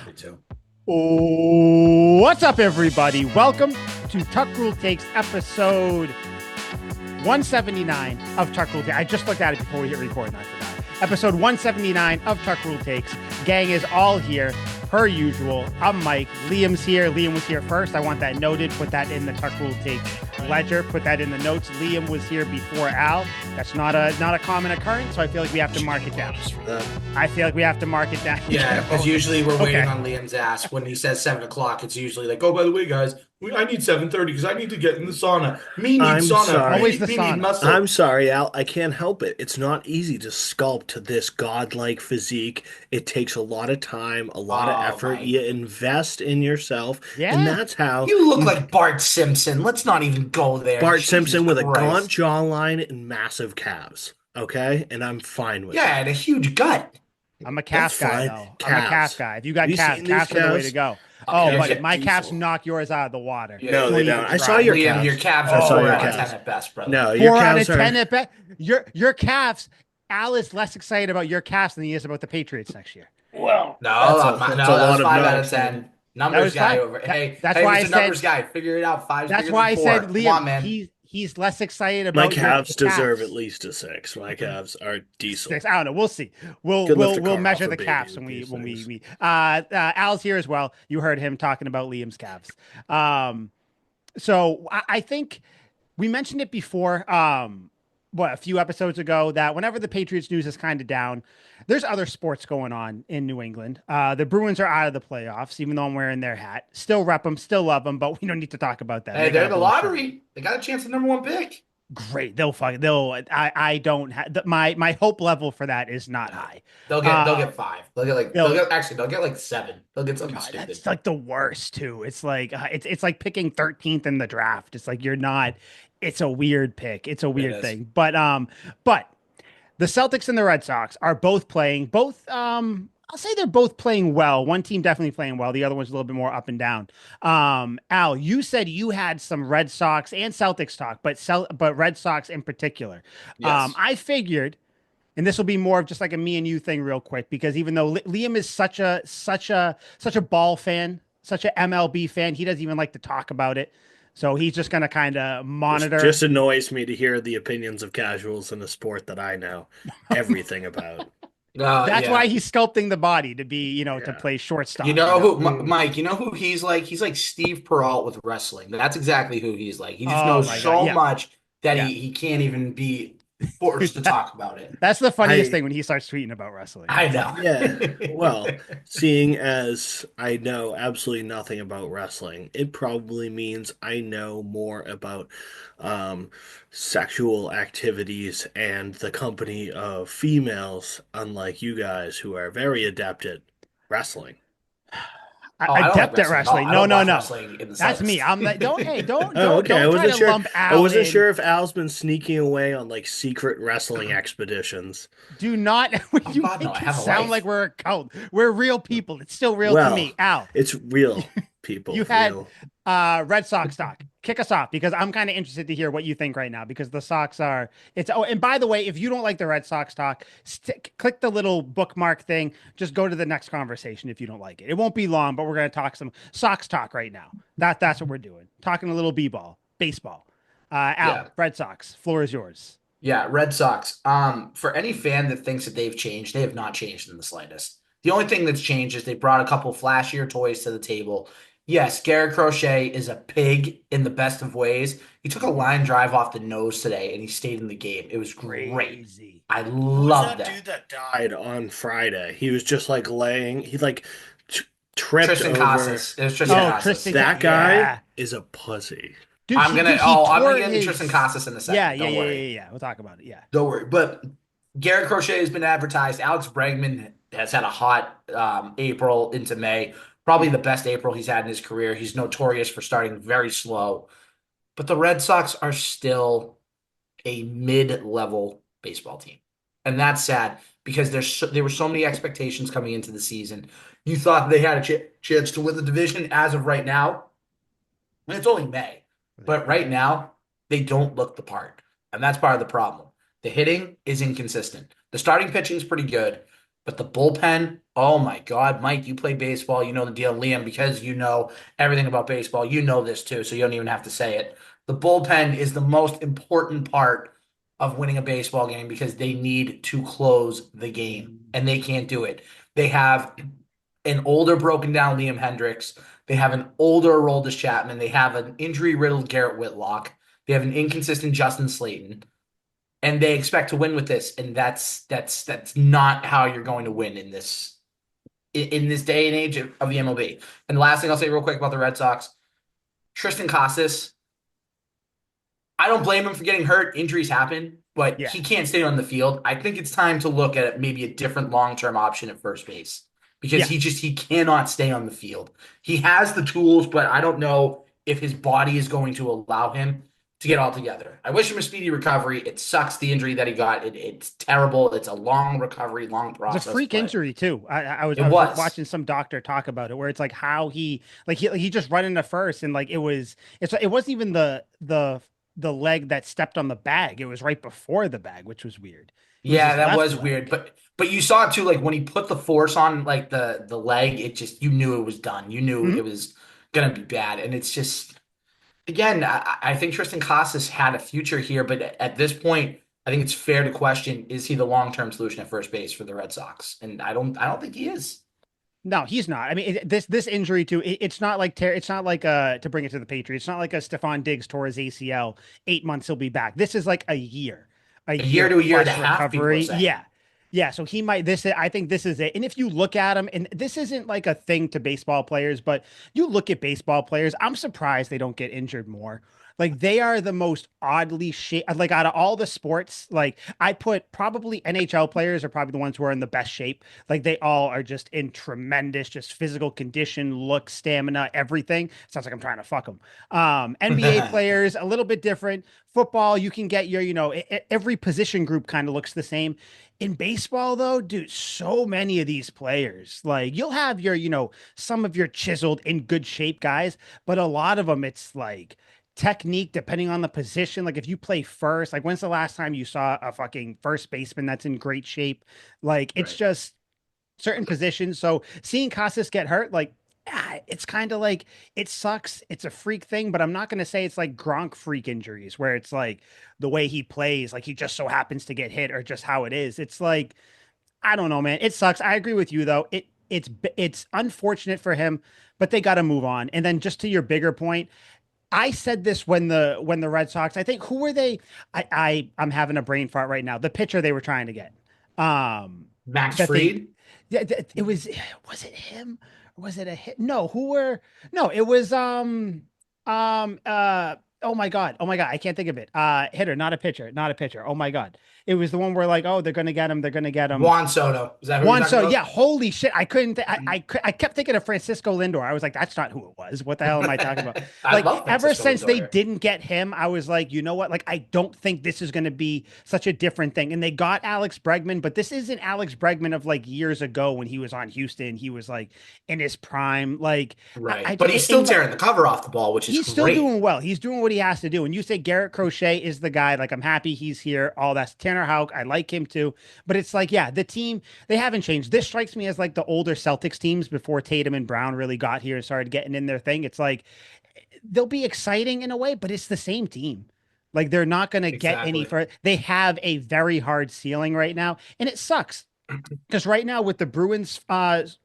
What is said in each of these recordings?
Me too. What's up, everybody? Welcome to Tuck Rule Takes episode 179 of Tuck Rule Takes. I just looked at it before we hit record and I forgot. Episode 179 of Tuck Rule Takes. Gang is all here, per usual. I'm Mike. Liam's here. Liam was here first. I want that noted. Put that in the Tuck Rule Takes ledger. Put that in the notes. Liam was here before Al. That's not a common occurrence, so I feel like we have to mark it down. I feel like we have to mark it down. Yeah, because usually we're waiting on Liam's ass. When he says 7 o'clock, it's usually like, oh, by the way, guys, I need 7:30 because I need to get in the sauna. Me need sauna. Sorry. Always the me sauna. need muscle. I'm sorry, Al. I can't help it. It's not easy to sculpt this godlike physique. It takes a lot of time, a lot of effort. Mike. You invest in yourself, Yeah. and that's how You look like Bart Simpson. Let's not even go there. Bart Jesus Simpson with a Christ. gaunt jawline and massive calves. Okay, and I'm fine with Yeah, and a huge gut. I'm a calf guy, fine. though. I'm a Calves. calf guy. If you got Have you calves, seen calves these are the way calves? to go. Okay, Oh, buddy, yeah, my calves diesel. knock yours out of the water. Yeah, No, they Don't don't. even I try. saw your Liam, calves. your calves I are saw 4 your out of calves. 10 at best, brother. No, your 4 out of calves are. 10 at best. Your calves. Al is less excited about your calves than he is about the Patriots next year. Well, No, that's that a lot was of 5 out of numbers. 10. That Numbers was guy fine. over. Hey, That's hey, why Mr. I said- Numbers guy. Figure it out. 5's That's bigger why I than said, 4. Liam, Come on, man. he's less excited My about calves your deserve calves. at least a 6. My calves are decent. Six. I don't know. We'll see. We'll Could lift a car measure off a the baby calves with when we these when things. we Al's here as well. You heard him talking about Liam's calves. So I think we mentioned it before. A few episodes ago that whenever the Patriots news is kind of down, there's other sports going on in New England. The Bruins are out of the playoffs, even though I'm wearing their hat. Still rep them, still love them, but we don't need to talk about that. Hey, they're in the lottery. They got a chance at number 1 pick. Great. I don't have my hope level for that is not high. They'll get 5. They'll get like 7. They'll get something God, stupid. that's like the worst too. It's like it's like picking 13th in the draft. It's like you're not. It's a weird pick. It's a weird thing. But the Celtics and the Red Sox are both playing. I'll say they're both playing well. One team definitely playing well. The other one's a little bit more up and down. Al, you said you had some Red Sox and Celtics talk, but Red Sox in particular. Yes. I figured. And this will be more of just like a me and you thing real quick, because even though Liam is such a ball fan, such a MLB fan, he doesn't even like to talk about it. So he's just going to kind of monitor. Just annoys me to hear the opinions of casuals in a sport that I know everything about. That's why he's sculpting the body to be, to play shortstop. You know who, Mike? You know who he's like? He's like Steve Peralt with wrestling. That's exactly who he's like. He just knows so much that he can't even be forced to talk about it. That's the funniest thing when he starts tweeting about wrestling. I know. Yeah. Well, seeing as I know absolutely nothing about wrestling, it probably means I know more about sexual activities and the company of females, unlike you guys who are very adept at wrestling. Adept at wrestling. No. That's That's me. I'm like, don't Okay. try to lump Al I wasn't in. sure if Al's been sneaking away on like secret wrestling expeditions. Do not. You God, no, make I it have a sound life. like we're a cult. We're real people. It's still real to me. Al, It's real people. you had real. Red Sox talk. Kick us off, because I'm kind of interested to hear what you think right now, because the Sox are. And by the way, if you don't like the Red Sox talk, click the little bookmark thing. Just go to the next conversation if you don't like it. It won't be long, but we're going to talk some Sox talk right now. That's what we're doing. Talking a little b-ball, baseball. Al, Red Sox, floor is yours. Yeah, Red Sox. For any fan that thinks that they've changed, they have not changed in the slightest. The only thing that's changed is they brought a couple flashier toys to the table. Yes, Garrett Crochet is a pig in the best of ways. He took a line drive off the nose today, and he stayed in the game. It was great. Crazy. I love that that. dude that died on Friday. He was just like laying. He like tripped Tristan over. Casas. It was Tristan Casas. Tristan. That guy Yeah. is a pussy. Dude, I'm gonna tore get into his- Tristan Casas in a second. Don't worry. Yeah. We'll talk about it. Yeah. Don't worry. But Garrett Crochet has been advertised. Alex Bregman has had a hot April into May. Probably the best April he's had in his career. He's notorious for starting very slow. But the Red Sox are still a mid-level baseball team. And that's sad, because there were so many expectations coming into the season. You thought they had a chance to win the division as of right now. And it's only May. But right now, they don't look the part. And that's part of the problem. The hitting is inconsistent. The starting pitching is pretty good. But the bullpen, oh my God, Mike, you play baseball, you know the deal. Liam, because you know everything about baseball, you know this too, so you don't even have to say it. The bullpen is the most important part of winning a baseball game because they need to close the game, and they can't do it. They have an older, broken down Liam Hendricks. They have an older Aroldis Chapman. They have an injury riddled Garrett Whitlock. They have an inconsistent Justin Slayton, and they expect to win with this, and that's not how you're going to win in this day and age of the MLB. And the last thing I'll say real quick about the Red Sox, Tristan Casas, I don't blame him for getting hurt. Injuries happen, but Yeah. he can't stay on the field. I think it's time to look at maybe a different long-term option at first base because Yeah. he cannot stay on the field. He has the tools, but I don't know if his body is going to allow him to get all together. I wish him a speedy recovery. It sucks the injury that he got. It's terrible. It's a long recovery, long It's a process, freak but injury too. it I was was. watching some doctor talk about it where it's like how he just run into first and like it wasn't even the leg that stepped on the bag. It was right before the bag, which was weird. It was Yeah, his that left was weird. leg. But you saw it too, like when he put the force on like the leg, it just you knew it was done. You knew Mhm. it was gonna be bad. And it's just again, I think Tristan Casas had a future here, but at this point, I think it's fair to question, is he the long-term solution at first base for the Red Sox? And I don't think he is. No, he's not. I mean, this injury too. It's not like it's not like to bring it to the Patriots. It's not like a Stephon Diggs tore his ACL. 8 months he'll be back. This is like a A year year to a year and a plus half, people are recovery. saying. Yeah, yeah. So he might. I think this is it. And if you look at him, and this isn't like a thing to baseball players, but you look at baseball players. I'm surprised they don't get injured more. Like they are the most oddly shaped. Like out of all the sports, like I put probably NHL players are probably the ones who are in the best shape. Like they all are just in tremendous, just physical condition, look, stamina, everything. Sounds like I'm trying to fuck them. NBA players, a little bit different. Football, you can get your, every position group kind of looks the same. In baseball, though, dude, so many of these players, like you'll have your, some of your chiseled in good shape guys, but a lot of them, it's like technique depending on the position. Like if you play first, like when's the last time you saw a fucking first baseman that's in great shape? Like it's Right. just certain positions. So seeing Casas get hurt, like it's kind of like it sucks. It's a freak thing, but I'm not going to say it's like Gronk freak injuries where it's like the way he plays, like he just so happens to get hit or just how it is. It's like I don't know, man. It sucks. I agree with you though. It's unfortunate for him, but they got to move on. And then just to your bigger point, I said this when the Red Sox, I think who were they? I'm having a brain fart right now. The pitcher they were trying to get. Um Max that they Fried? yeah, it was it him or was it a hit? No, who were no, it was oh my God. Oh my God. I can't think of it. Hitter, not a pitcher, not a pitcher. Oh my God. It was the one where like, oh, they're gonna get him, they're gonna get him. Juan Soto. Is that who you're Juan talking so yeah, about? holy shit. I couldn't I kept thinking of Francisco Lindor. I was like, that's not who it was. What the hell am I talking about? I Like love ever Francisco since they Lindor. didn't get him, I was like, you know what? Like, I don't think this is gonna be such a different thing. And they got Alex Bregman, but this isn't Alex Bregman of like years ago when he was on Houston. He was like in his prime. Like Right. But he's still tearing the cover off the ball, which is he's still great. doing well. He's doing what he has to do. And you say Garrett Crochet is the guy. Like, I'm happy he's here. All that's Tanner Houck. I like him too. But it's like, yeah, the team, they haven't changed. This strikes me as like the older Celtics teams before Tatum and Brown really got here and started getting in their thing. It's like they'll be exciting in a way, but it's the same team. Like, they're not going to get any Exactly. further. They have a very hard ceiling right now. And it sucks because right now, with the Bruins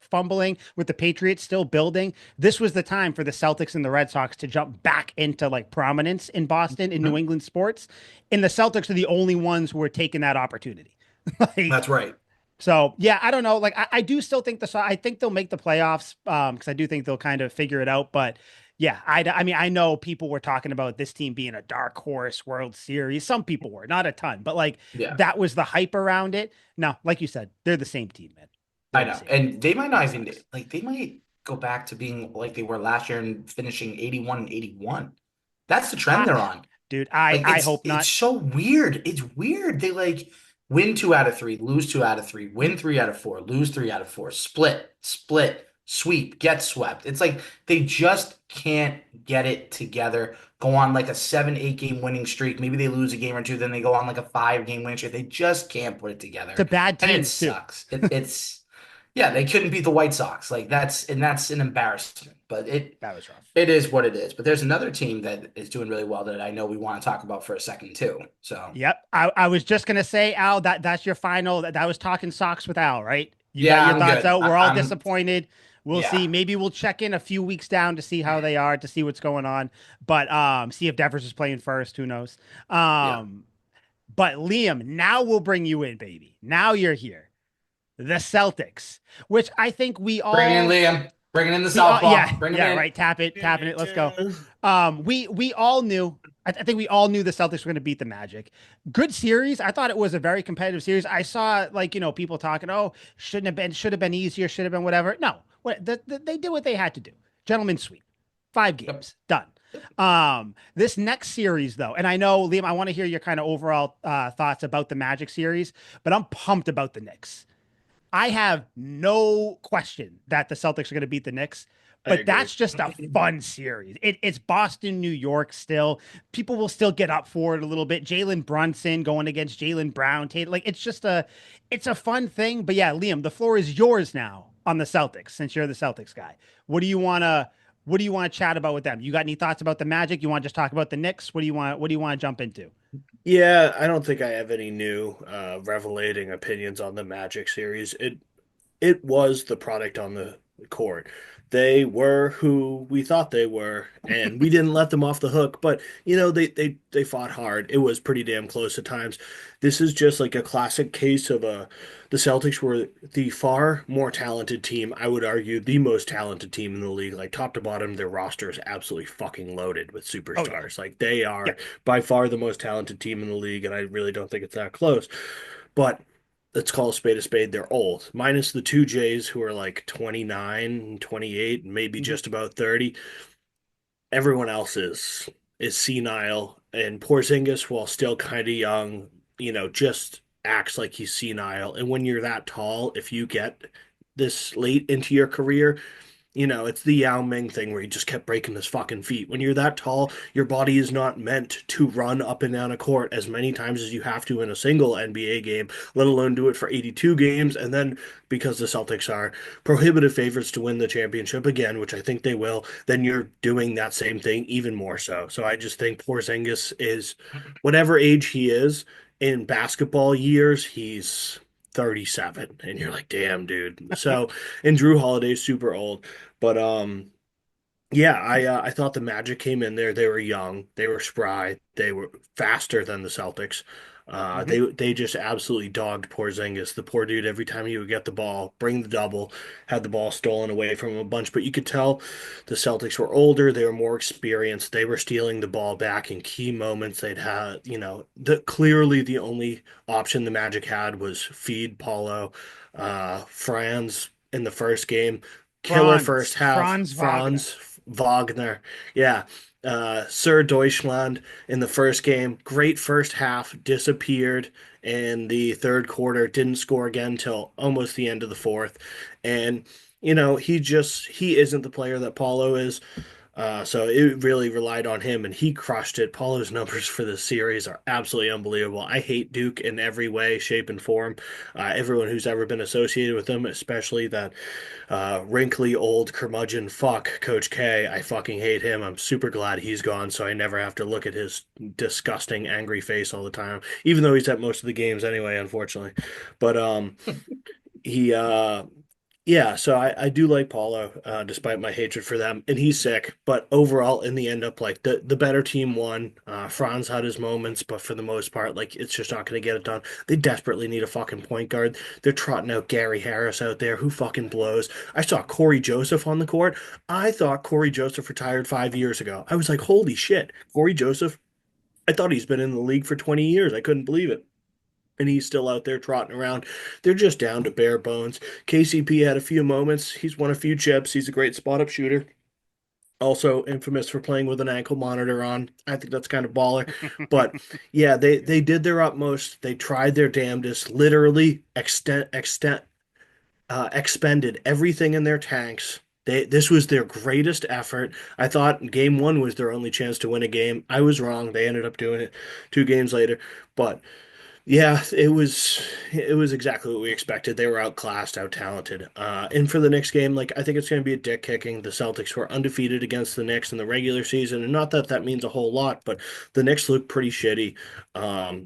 fumbling, with the Patriots still building, this was the time for the Celtics and the Red Sox to jump back into like prominence in Boston, in New Mhm. England sports. And the Celtics are the only ones who are taking that opportunity. Like, That's right. so yeah, I don't know. Like, I do still think I think they'll make the playoffs because I do think they'll kind of figure it out. But yeah, I mean, I know people were talking about this team being a dark horse World Series. Some people were, not a ton, but like Yeah, that was the hype around it. No, like you said, they're the same team, man. I They're the know. same team. And they might not It even sucks. like they might go back to being like they were last year and finishing 81 and 81. That's the trend I, they're on. dude, I Like I it's hope it's not. so weird. It's weird. They like win two out of three, lose two out of three, win three out of four, lose three out of four, split, split, sweep, get swept. It's like they just can't get it together. Go on like a 7, 8 game winning streak. Maybe they lose a game or two, then they go on like a 5 game winning streak. They just can't put it To together. bad And it teams too. sucks. It's yeah, they couldn't beat the White Sox. Like that's an embarrassment. But That was rough. it is what it is. But there's another team that is doing really well that I know we want to talk about for a second too. So Yep. I was just gonna say, Al, that's your final. That was talking socks with Al, right? You got yeah, your I'm thoughts good. out. We're all I'm disappointed. We'll see. yeah. Maybe we'll check in a few weeks down to see how they are, to see what's going on. But see if Devers is playing first. Who knows? Yeah. Um, but Liam, now we'll bring you in, baby. Now you're here. The Celtics, which I think Bring it in, Liam. Bring it in the we all, yeah, southpaw. Bring him yeah, in. right. Tapping it. Let's go. We all knew. I think we all knew the Celtics were going to beat the Magic. Good series. I thought it was a very competitive series. I saw like people talking, oh, should have been easier, should have been whatever. No, they did what they had to do. Gentlemen's sweep, five Yep. games done. This next series though, and I know Liam, I want to hear your kind of overall thoughts about the Magic series, but I'm pumped about the Knicks. I have no question that the Celtics are going to beat the Knicks, I but agree. that's just a fun series. It's Boston, New York still. People will still get up for it a little bit. Jalen Brunson going against Jalen Brown. Like it's a fun thing. But yeah, Liam, the floor is yours now on the Celtics since you're the Celtics guy. What do you want to chat about with them? You got any thoughts about the Magic? You want to just talk about the Knicks? What do you want to jump into? Yeah, I don't think I have any new revelating opinions on the Magic series. It was the product on the court. They were who we thought they were, and we didn't let them off the hook. But they fought hard. It was pretty damn close at times. This is just like a classic case of the Celtics were the far more talented team. I would argue the most talented team in the league. Like top to bottom, their roster is absolutely fucking loaded with Oh yeah, superstars. Like they yeah. are by far the most talented team in the league, and I really don't think it's that close. But let's call a spade a spade. They're old, minus the two Jays who are like 29, 28, maybe Mm-hmm. just about 30. Everyone else is senile, and Porzingis, while still kind of young, just acts like he's senile. And when you're that tall, if you get this late into your career, it's the Yao Ming thing where he just kept breaking his fucking feet. When you're that tall, your body is not meant to run up and down a court as many times as you have to in a single NBA game, let alone do it for 82 games. And then because the Celtics are prohibitive favorites to win the championship again, which I think they will, then you're doing that same thing even more so. So I just think Porzingis is whatever age he is in basketball years, he's 37 and you're like, damn, dude. So, and Drew Holiday's super old. But yeah, I thought the Magic came in there. They were young, they were spry, they were faster than the Celtics. Mm-hmm. They just absolutely dogged Porzingis. The poor dude, every time he would get the ball, bring the double, had the ball stolen away from him a bunch. But you could tell the Celtics were older, they were more experienced. They were stealing the ball back in key moments. They'd had, clearly the only option the Magic had was feed Paulo. Franz in the first game, killer first half. Franz Wagner. Franz Wagner. Yeah. Sir Deutschland in the first game, great first half, disappeared in the third quarter, didn't score again till almost the end of the fourth. And, he isn't the player that Paulo is. So it really relied on him, and he crushed it. Paulo's numbers for this series are absolutely unbelievable. I hate Duke in every way, shape, and form. Everyone who's ever been associated with him, especially that wrinkly old curmudgeon fuck, Coach K. I fucking hate him. I'm super glad he's gone, so I never have to look at his disgusting, angry face all the time, even though he's at most of the games anyway, unfortunately. But he yeah, so I do like Paulo, despite my hatred for them, and he's sick. But overall, in the end up, like the better team won. Franz had his moments, but for the most part, like it's just not going to get it done. They desperately need a fucking point guard. They're trotting out Gary Harris out there, who fucking blows. I saw Corey Joseph on the court. I thought Corey Joseph retired 5 years ago. I was like, holy shit, Corey Joseph. I thought he's been in the league for 20 years. I couldn't believe it, and he's still out there trotting around. They're just down to bare bones. KCP had a few moments. He's won a few chips. He's a great spot up shooter. Also infamous for playing with an ankle monitor on. I think that's kind of baller. But yeah, they did their utmost. They tried their damnedest. Literally extent expended everything in their tanks. This was their greatest effort. I thought game one was their only chance to win a game. I was wrong. They ended up doing it 2 games later. But yeah, it was exactly what we expected. They were outclassed, out talented. And for the next game, like I think it's going to be a dick kicking. The Celtics were undefeated against the Knicks in the regular season, and not that that means a whole lot, but the Knicks look pretty shitty.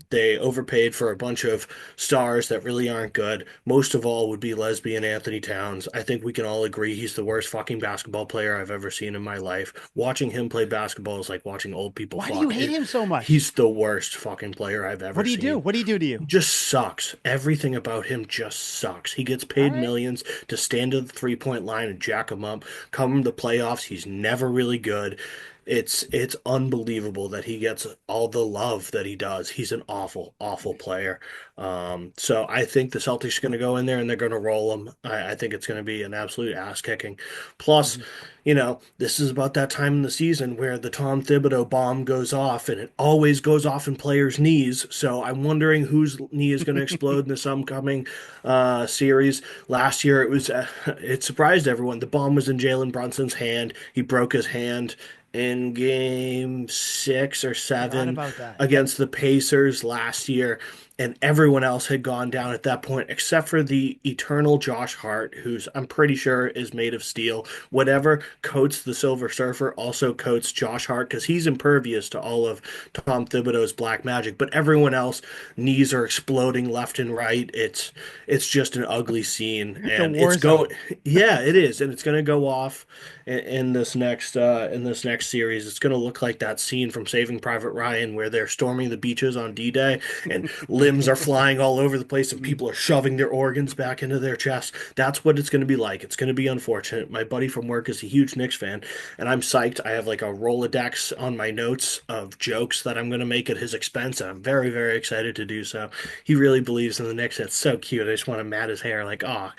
They overpaid for a bunch of stars that really aren't good. Most of all would be lesbian Anthony Towns. I think we can all agree he's the worst fucking basketball player I've ever seen in my life. Watching him play basketball is like watching old people Why do you fuck. hate him so much? He's the worst fucking player I've What ever do you do? seen. What do you do to you? He just sucks. Everything about him just sucks. He gets All paid right. millions to stand at the 3-point line and jack him up. Come the playoffs, he's never really good. It's unbelievable that he gets all the love that he does. He's an awful, awful player. So I think the Celtics are going to go in there and they're going to roll him. I think it's going to be an absolute ass kicking. Plus, Mhm. this is about that time in the season where the Tom Thibodeau bomb goes off, and it always goes off in players' knees. So I'm wondering whose knee is going to explode in this upcoming series. Last year, it surprised everyone. The bomb was in Jalen Brunson's hand. He broke his hand in game 6 or 7 About that. against the Pacers last year, and everyone else had gone down at that point except for the eternal Josh Hart, who's I'm pretty sure is made of steel. Whatever coats the Silver Surfer also coats Josh Hart because he's impervious to all of Tom Thibodeau's black magic. But everyone else, knees are exploding left and right. It's just an ugly scene, It's a and war zone. yeah, it is, and it's going to go off in this next series. It's going to look like that scene from Saving Private Ryan where they're storming the beaches on D-Day and limbs are flying all over the place and people are shoving their organs back into their chest. That's what it's going to be like. It's going to be unfortunate. My buddy from work is a huge Knicks fan, and I'm psyched. I have like a Rolodex on my notes of jokes that I'm going to make at his expense, and I'm very, very excited to do so. He really believes in the Knicks. It's so cute. I just want to mat his hair like, oh,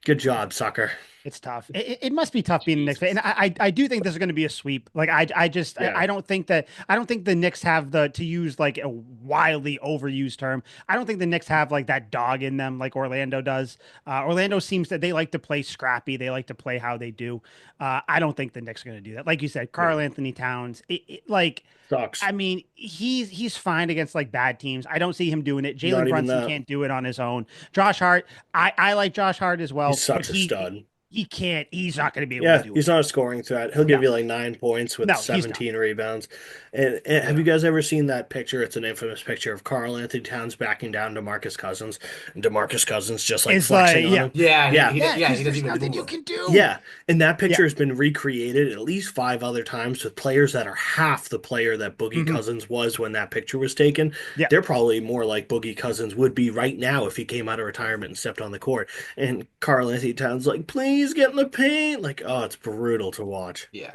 good job, sucker. It's tough. It must be tough being the Knicks fan. And Jesus. I do think this is going to be a sweep. Like I just Yeah. I don't think the Knicks have the to use like a wildly overused term. I don't think the Knicks have like that dog in them like Orlando does. Orlando seems that they like to play scrappy. They like to play how they do. I don't think the Knicks are going to do that. Like you said, Carl No. Anthony Towns. Like Sucks. I mean, he's fine against like bad teams. I don't see him doing it. Jalen Not even Brunson that. can't do it on his own. Josh Hart, I like Josh Hart as He's well, but such a stud. he can't. He's not going to be able to Yeah, do it. he's not a scoring threat. He'll No, give you like 9 points with no, he's not. 17 rebounds. And have Yeah. you guys ever seen that picture? It's an infamous picture of Carl Anthony Towns backing down DeMarcus Cousins, and DeMarcus Cousins just like It's like, flexing on yeah, him. Yeah, Yeah, yeah, yeah, because he doesn't there's even nothing move you him. can do. yeah. And that Yeah. picture has been recreated at least 5 other times with players that are half the player that Boogie Hmm. Cousins was when that picture was taken. Yeah. They're probably more like Boogie Cousins would be right now if he came out of retirement and stepped on the court. And Carl Anthony Towns like, please get in the paint. Like, oh, it's brutal to watch. Yeah.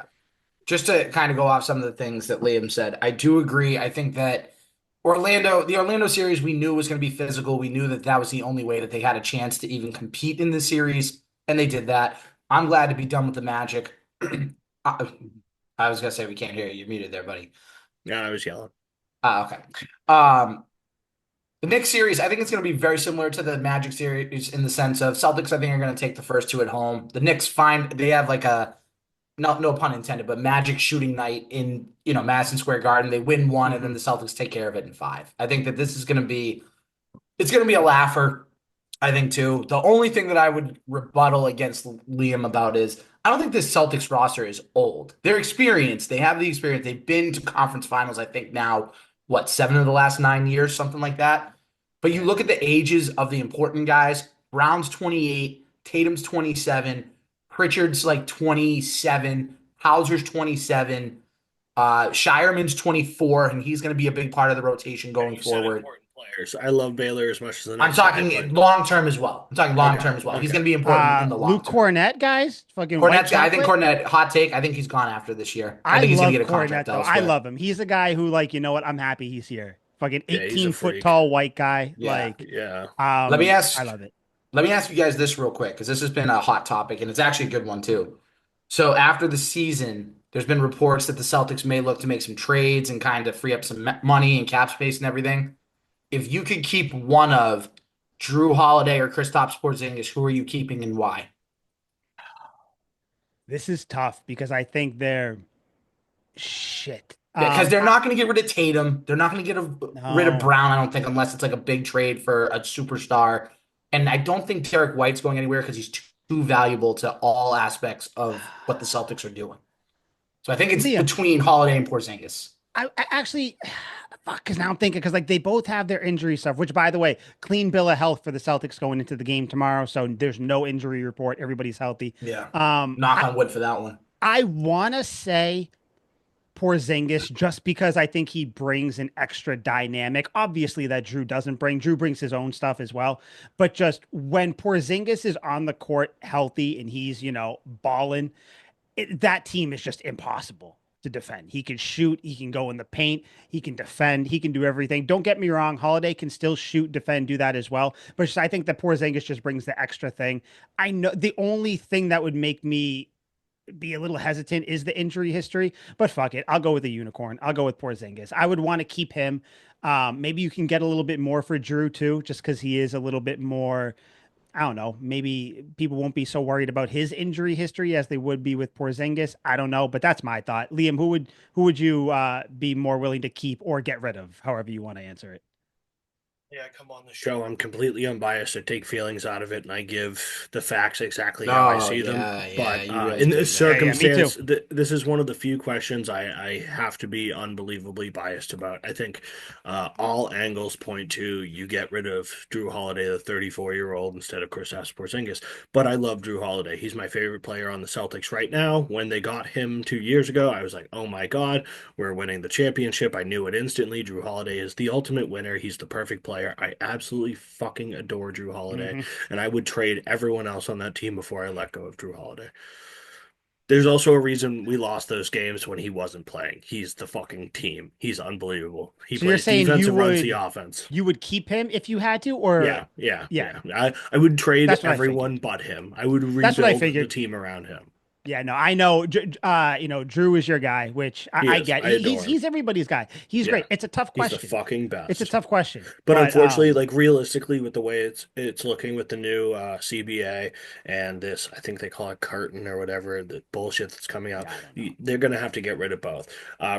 Just to kind of go off some of the things that Liam said, I do agree. I think that the Orlando series, we knew was going to be physical. We knew that that was the only way that they had a chance to even compete in the series, and they did that. I'm glad to be done with the Magic. I, I was going to say we can't hear you. You're muted there, buddy. Yeah, I was yelling. Okay. Um, the Knicks series, I think it's going to be very similar to the Magic series in the sense of Celtics, I think, are going to take the first two at home. The Knicks find they have like a no pun intended, but Magic shooting night in Madison Square Garden. They win one, and then Hmm. the Celtics take care of it in five. I think that this is going to be it's going to be a laugher. I think too. The only thing that I would rebuttal against Liam about is I don't think this Celtics roster is old. They're experienced. They have the experience. They've been to conference finals. I think now what 7 of the last 9 years, something like that. But you look at the ages of the important guys. Brown's 28, Tatum's 27, Pritchard's like 27, Hauser's 27, Shireman's 24, and he's going to be a big part of the rotation Yeah, going you said forward. important players. I love Baylor as much as the I'm next guy, but talking long term as well. I'm talking long okay, term as well. He's okay. going to be important in the long Luke term. Cornett, guys, fucking white Cornette's, I think chocolate. Cornette, hot take. I think he's gone after this year. I I think he's going to love get a Cornette contract though. I elsewhere. love him. He's a guy who, like, you know what? I'm happy he's here. Fucking Yeah, he's a 18-foot freak. tall white guy. Yeah. Yeah. Let me I ask. love it. Let me ask you guys this real quick because this has been a hot topic and it's actually a good one too. So after the season, there's been reports that the Celtics may look to make some trades and kind of free up some money and cap space and everything. If you could keep one of Drew Holiday or Kristaps Porzingis, who are you keeping and why? This is tough because I think they're shit. Because they're not going to get rid of Tatum. They're not going to get rid of No. Brown, I don't think, unless it's like a big trade for a superstar. And I don't think Derek White's going anywhere because he's too valuable to all aspects of what the Celtics are doing. So I think it's Liam, between Holiday and Porzingis. I actually, fuck, because now I'm thinking, because like they both have their injury stuff, which by the way, clean bill of health for the Celtics going into the game tomorrow. So there's no injury report. Everybody's healthy. Yeah. Um, Knock I, on wood for that one. I want to say Porzingis just because I think he brings an extra dynamic. Obviously, that Drew doesn't bring. Drew brings his own stuff as well. But just when Porzingis is on the court healthy and he's, balling, that team is just impossible to defend. He can shoot, he can go in the paint, he can defend, he can do everything. Don't get me wrong, Holiday can still shoot, defend, do that as well. But just, I think that Porzingis just brings the extra thing. I know the only thing that would make me be a little hesitant is the injury history, but fuck it. I'll go with the unicorn. I'll go with Porzingis. I would want to keep him. Maybe you can get a little bit more for Drew too, just because he is a little bit more. I don't know. Maybe people won't be so worried about his injury history as they would be with Porzingis. I don't know, but that's my thought. Liam, who would you be more willing to keep or get rid of? However you want to answer it. Yeah, I come on the show. I'm completely unbiased. I take feelings out of it and I give the facts exactly how I Oh, see them. yeah, yeah, But you guys in do this that. Yeah, me too. circumstance, this is one of the few questions I have to be unbelievably biased about. I think all angles point to you get rid of Drew Holiday, the 34-year-old, instead of Kristaps Porzingis. But I love Drew Holiday. He's my favorite player on the Celtics right now. When they got him 2 years ago, I was like, oh my God, we're winning the championship. I knew it instantly. Drew Holiday is the ultimate winner. He's the perfect player. I absolutely fucking adore Drew Holiday, Hmm. and I would trade everyone else on that team before I let go of Drew Holiday. There's also a reason we lost those games when he wasn't playing. He's the fucking team. He's unbelievable. He So you're plays saying defense you and runs the would offense. you would keep him if you had to, or Yeah, yeah, yeah, yeah. I would trade that's what I everyone figured. but him. I would That's what I rebuild the figured. team around him. Yeah, no, I know. Drew is your guy, which He I is. get. I He's adore him. he's everybody's guy. He's Yeah, great. It's a tough he's the question. fucking It's a best. tough question, But but unfortunately, like realistically, with the way it's looking with the new CBA and this, I think they call it curtain or whatever, the bullshit that's coming out, yeah, I don't know. they're going to have to get rid of both.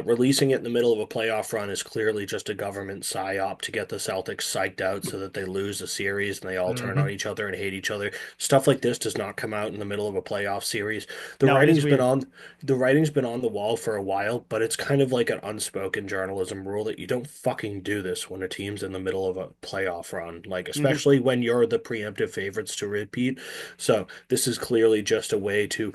Releasing it in the middle of a playoff run is clearly just a government psyop to get the Celtics psyched out so that they lose the series and they all turn on Hmm. each other and hate each other. Stuff like this does not come out in the middle of a playoff series. The No, it is writing's been weird. on the writing's been on the wall for a while, but it's kind of like an unspoken journalism rule that you don't fucking do this when a team's in the middle of a playoff run, like Hmm. especially when you're the preemptive favorites to repeat. So this is clearly just a way to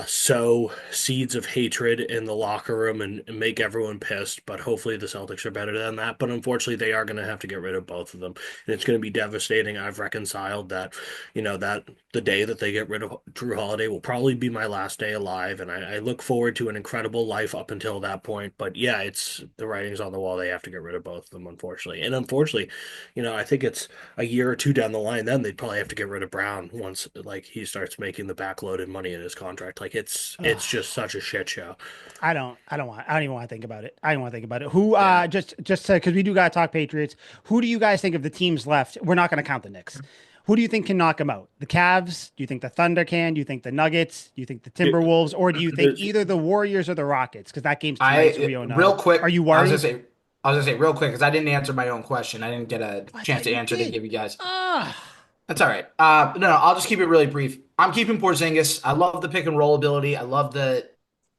sow seeds of hatred in the locker room and make everyone pissed. But hopefully the Celtics are better than that. But unfortunately, they are going to have to get rid of both of them, and it's going to be devastating. I've reconciled that, that the day that they get rid of Drew Holiday will probably be my last day alive, and I look forward to an incredible life up until that point. But yeah, it's the writing's on the wall. They have to get rid of both of them, unfortunately. And unfortunately, I think it's a year or two down the line, then they'd probably have to get rid of Brown once like he starts making the backloaded money in his contract. Like it's just such a shit show. I don't even want to think about it. I don't want to think about it. Who Yeah. just because we do gotta talk Patriots. Who do you guys think of the teams left? We're not gonna count the Knicks. Who do you think can knock them out? The Cavs? Do you think the Thunder can? Do you think the Nuggets? Do you think the It, Timberwolves? Or do you think there's either the Warriors or the Rockets? Because that game's tonight, so we I don't real know. Are quick, you worried? I was gonna say real quick because I didn't answer my own question. I didn't get a I chance thought to you answer to did. give you guys. Ah, That's all right. No, I'll just keep it really brief. I'm keeping Porzingis. I love the pick and roll ability. I love the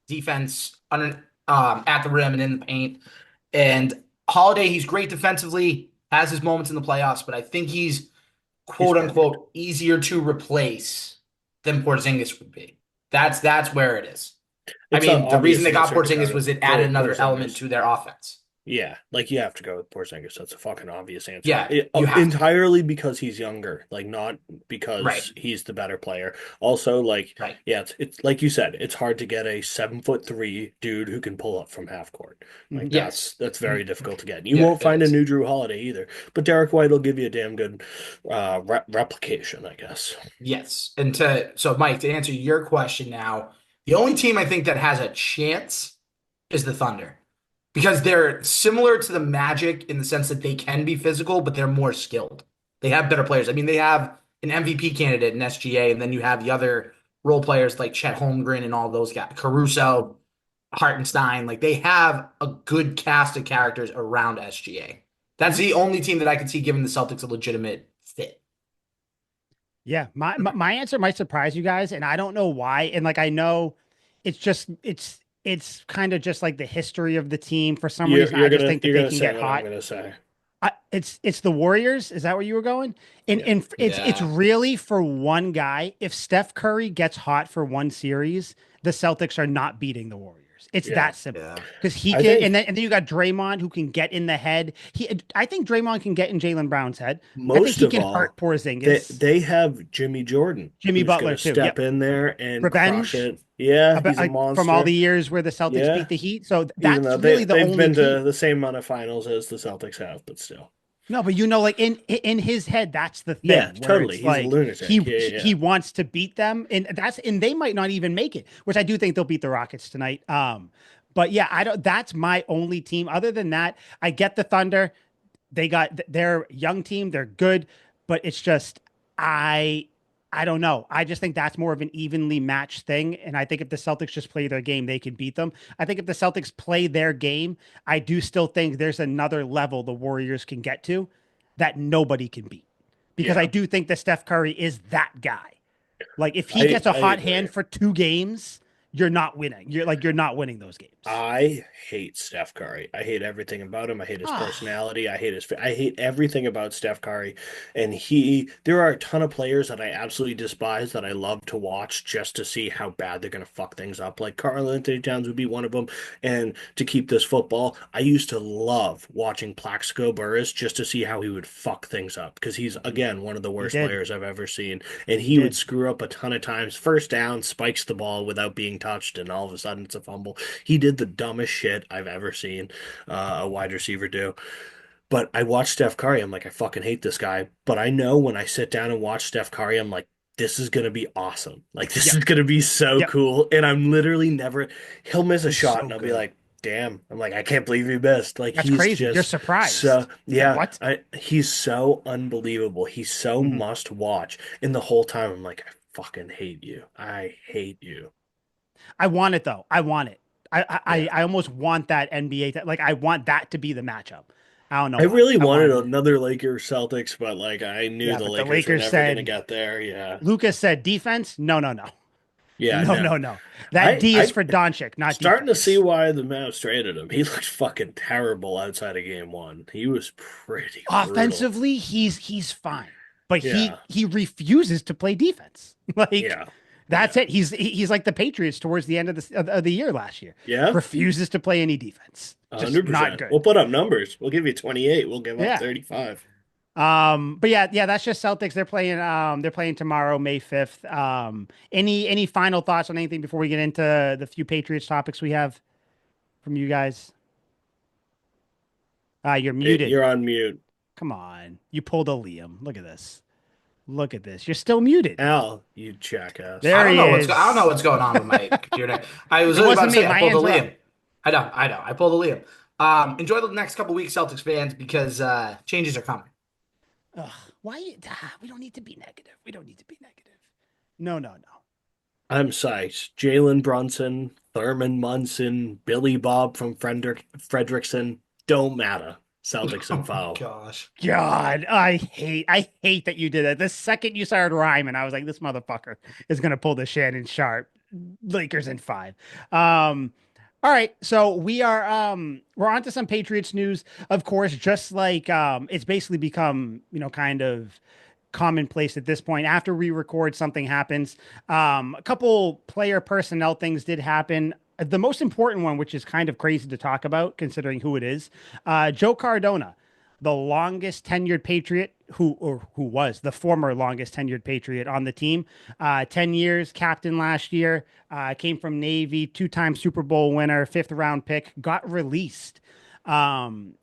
defense under at the rim and in the paint. And Holiday, he's great defensively, has his moments in the playoffs, but I think he's he's quote perfect. unquote easier to replace than Porzingis would be. That's where it is. I It's an mean, the reason obvious they got answer to Porzingis go was it go added with another element Porzingis. to their offense. Yeah, like you have to go with Porzingis. That's a fucking obvious answer. Yeah, you have to. Entirely because he's younger, like not Right, because he's the better player. Also, like, right. yeah, it's like you said, it's hard to get a 7'3" dude who can pull up from half court. Like mhm. Yes. that's very difficult to get. You Yeah, won't it find a is. new Drew Holiday either, but Derek White will give you a damn good replication, I guess. Yes. So Mike, to answer your question now, the only team I think that has a chance is the Thunder. Because they're similar to the Magic in the sense that they can be physical, but they're more skilled. They have better players. I mean, they have an MVP candidate in SGA, and then you have the other role players like Chet Holmgren and all those guys, Caruso, Hartenstein. Like they have a good cast of characters around SGA. That's Mhm. the only team that I could see giving the Celtics a legitimate fit. Yeah, my answer might surprise you guys, and I don't know why. And like I know, it's just it's kind of just like the history of the team. For some You're reason, I you're just gonna think that you're they gonna can say get what I'm hot. gonna say. It's the Warriors. Is that where you were going? And Yeah. it's Yeah. really for one guy. If Steph Curry gets hot for one series, the Celtics are not beating the Warriors. It's Yeah. that simple. Yeah. Because he I can, think and then you got Draymond who can get in the head. I think Draymond can get in Jalen Brown's head. I think most he of can all, hurt they Porzingis. they have Jimmy Jordan Jimmy who's gonna Butler too. step Yep. in there and crush Revenge it. Yeah, about, he's a from all monster. the years where the Celtics Yeah. beat the Heat. So Even that's though really the they've only been team. to the same amount of finals as the Celtics have, but still. No, but like in his head, that's the Yeah, thing where totally. it's He's a like lunatic. Yeah, yeah, he wants to beat them, and they might not even make it, which I do think they'll beat the Rockets tonight. But yeah, I don't. That's my only team. Other than that, I get the Thunder. They got their young team. They're good, but it's just I I don't know. I just think that's more of an evenly matched thing. And I think if the Celtics just play their game, they can beat them. I think if the Celtics play their game, I do still think there's another level the Warriors can get to that nobody can beat. Because I yeah. do think that Steph Curry is that guy. Like if he I gets a I hot agree. hand for 2 games, you're not winning. You're not winning those games. I hate Steph Curry. I hate everything about him. I hate his Ah, personality. I hate everything about Steph Curry. And there are a ton of players that I absolutely despise that I love to watch just to see how bad they're going to fuck things up. Like Karl Anthony Towns would be one of them. And to keep this football, I used to love watching Plaxico Burress just to see how he would fuck things up because he's, again, one of the he worst did. players I've ever seen. And He he would did. screw up a ton of times. First down, spikes the ball without being touched, and all of a sudden it's a fumble. He did the dumbest shit I've ever seen a wide receiver do. But I watch Steph Curry. I'm like, I fucking hate this guy. But I know when I sit down and watch Steph Curry, I'm like, this is going to be awesome. Like, this Yep. is going to be so Yep. cool. And I'm literally never, he'll miss a He's shot so and I'll be good. like, damn. I'm like, I can't believe he missed. Like, That's he's crazy. You're just so, surprised. It's like, yeah, what? he's so unbelievable. He's so Mhm. must watch. And the whole time, I'm like, I fucking hate you. I hate you. I want it though. I want it. Yeah. I almost want that NBA. Like I want that to be the matchup. I don't know I why. really I wanted wanted it. another Lakers Celtics, but like I knew Yeah, the but the Lakers were Lakers never going to said get there. Yeah. Lucas said defense. No, no, no, Yeah, no, no, no. no. That D is I for Doncic, not starting to see defense. why the Mavs traded him. He looked fucking terrible outside of game one. He was pretty brutal. Offensively, he's fine, but Yeah. he refuses to play defense. Like Yeah. that's Yeah. it. He's like the Patriots towards the end of the year last year. Yeah. Refuses to play any defense. Just not 100%. We'll good. put up numbers. We'll give you 28. We'll give up Yeah. 35. But yeah, that's just Celtics. They're playing tomorrow, May 5th. Any final thoughts on anything before we get into the few Patriots topics we have from you guys? You're muted. You're on mute. Come on. You pulled a Liam. Look at this. Look at this. You're still muted. Al, you jackass. There he I don't know is. what's going on with my computer. I was It literally about wasn't to me. say I My pulled a hands were Liam. up. I know. I pulled a Liam. Enjoy the next couple weeks, Celtics fans, because changes are coming. Ugh, why? We don't need to be negative. We don't need to be negative. No, no, no. I'm psyched. Jalen Brunson, Thurman Munson, Billy Bob from Frederickson don't matter. Celtics and Oh my foul. gosh. God, I hate that you did that. The second you started rhyming, I was like, this motherfucker is gonna pull the Shannon Sharp. Lakers in 5. Um, all right, so we're on to some Patriots news, of course, just like it's basically become, kind of commonplace at this point. After we record, something happens. A couple player personnel things did happen. The most important one, which is kind of crazy to talk about considering who it is, Joe Cardona, the longest tenured Patriot, who was the former longest tenured Patriot on the team, 10 years, captain last year, came from Navy, two-time Super Bowl winner, fifth-round pick, got released.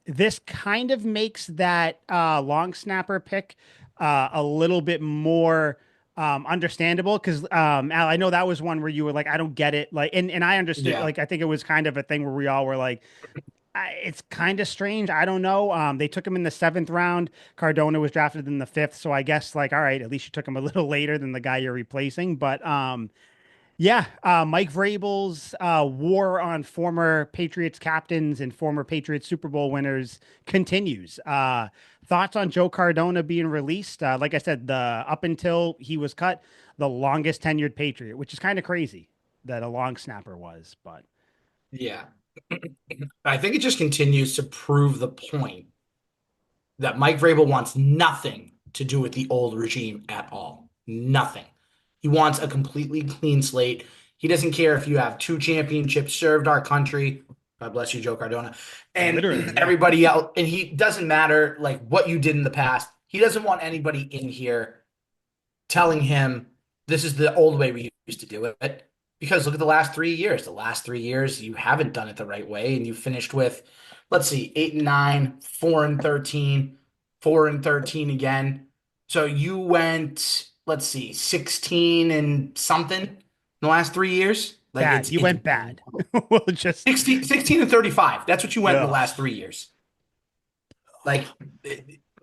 This kind of makes that long snapper pick a little bit more understandable because Al, I know that was one where you were like, I don't get it. Like, and I understood, Yeah. like, I think it was kind of a thing where we all were like, It's kind of strange. I don't know. They took him in the seventh round. Cardona was drafted in the fifth, so I guess like, all right, at least you took him a little later than the guy you're replacing. But yeah, Mike Vrabel's war on former Patriots captains and former Patriots Super Bowl winners continues. Thoughts on Joe Cardona being released? Like I said, the up until he was cut, the longest tenured Patriot, which is kind of crazy that a long snapper was, but Yeah. I think it just continues to prove the point that Mike Vrabel wants nothing to do with the old regime at all. Nothing. He wants a completely clean slate. He doesn't care if you have two championships, served our country. God bless you, Joe Cardona, and literally, yeah. everybody else. And he doesn't matter like what you did in the past. He doesn't want anybody in here telling him this is the old way we used to do it. Because look at the last 3 years. The last 3 years, you haven't done it the right way, and you finished with, let's see, 8-9, 4-13, 4-13 again. So you went, let's see, 16 and something in the last 3 years. Like Bad. You it's went bad. We'll just 16 and 35. That's what you went in the yeah. last 3 years. Like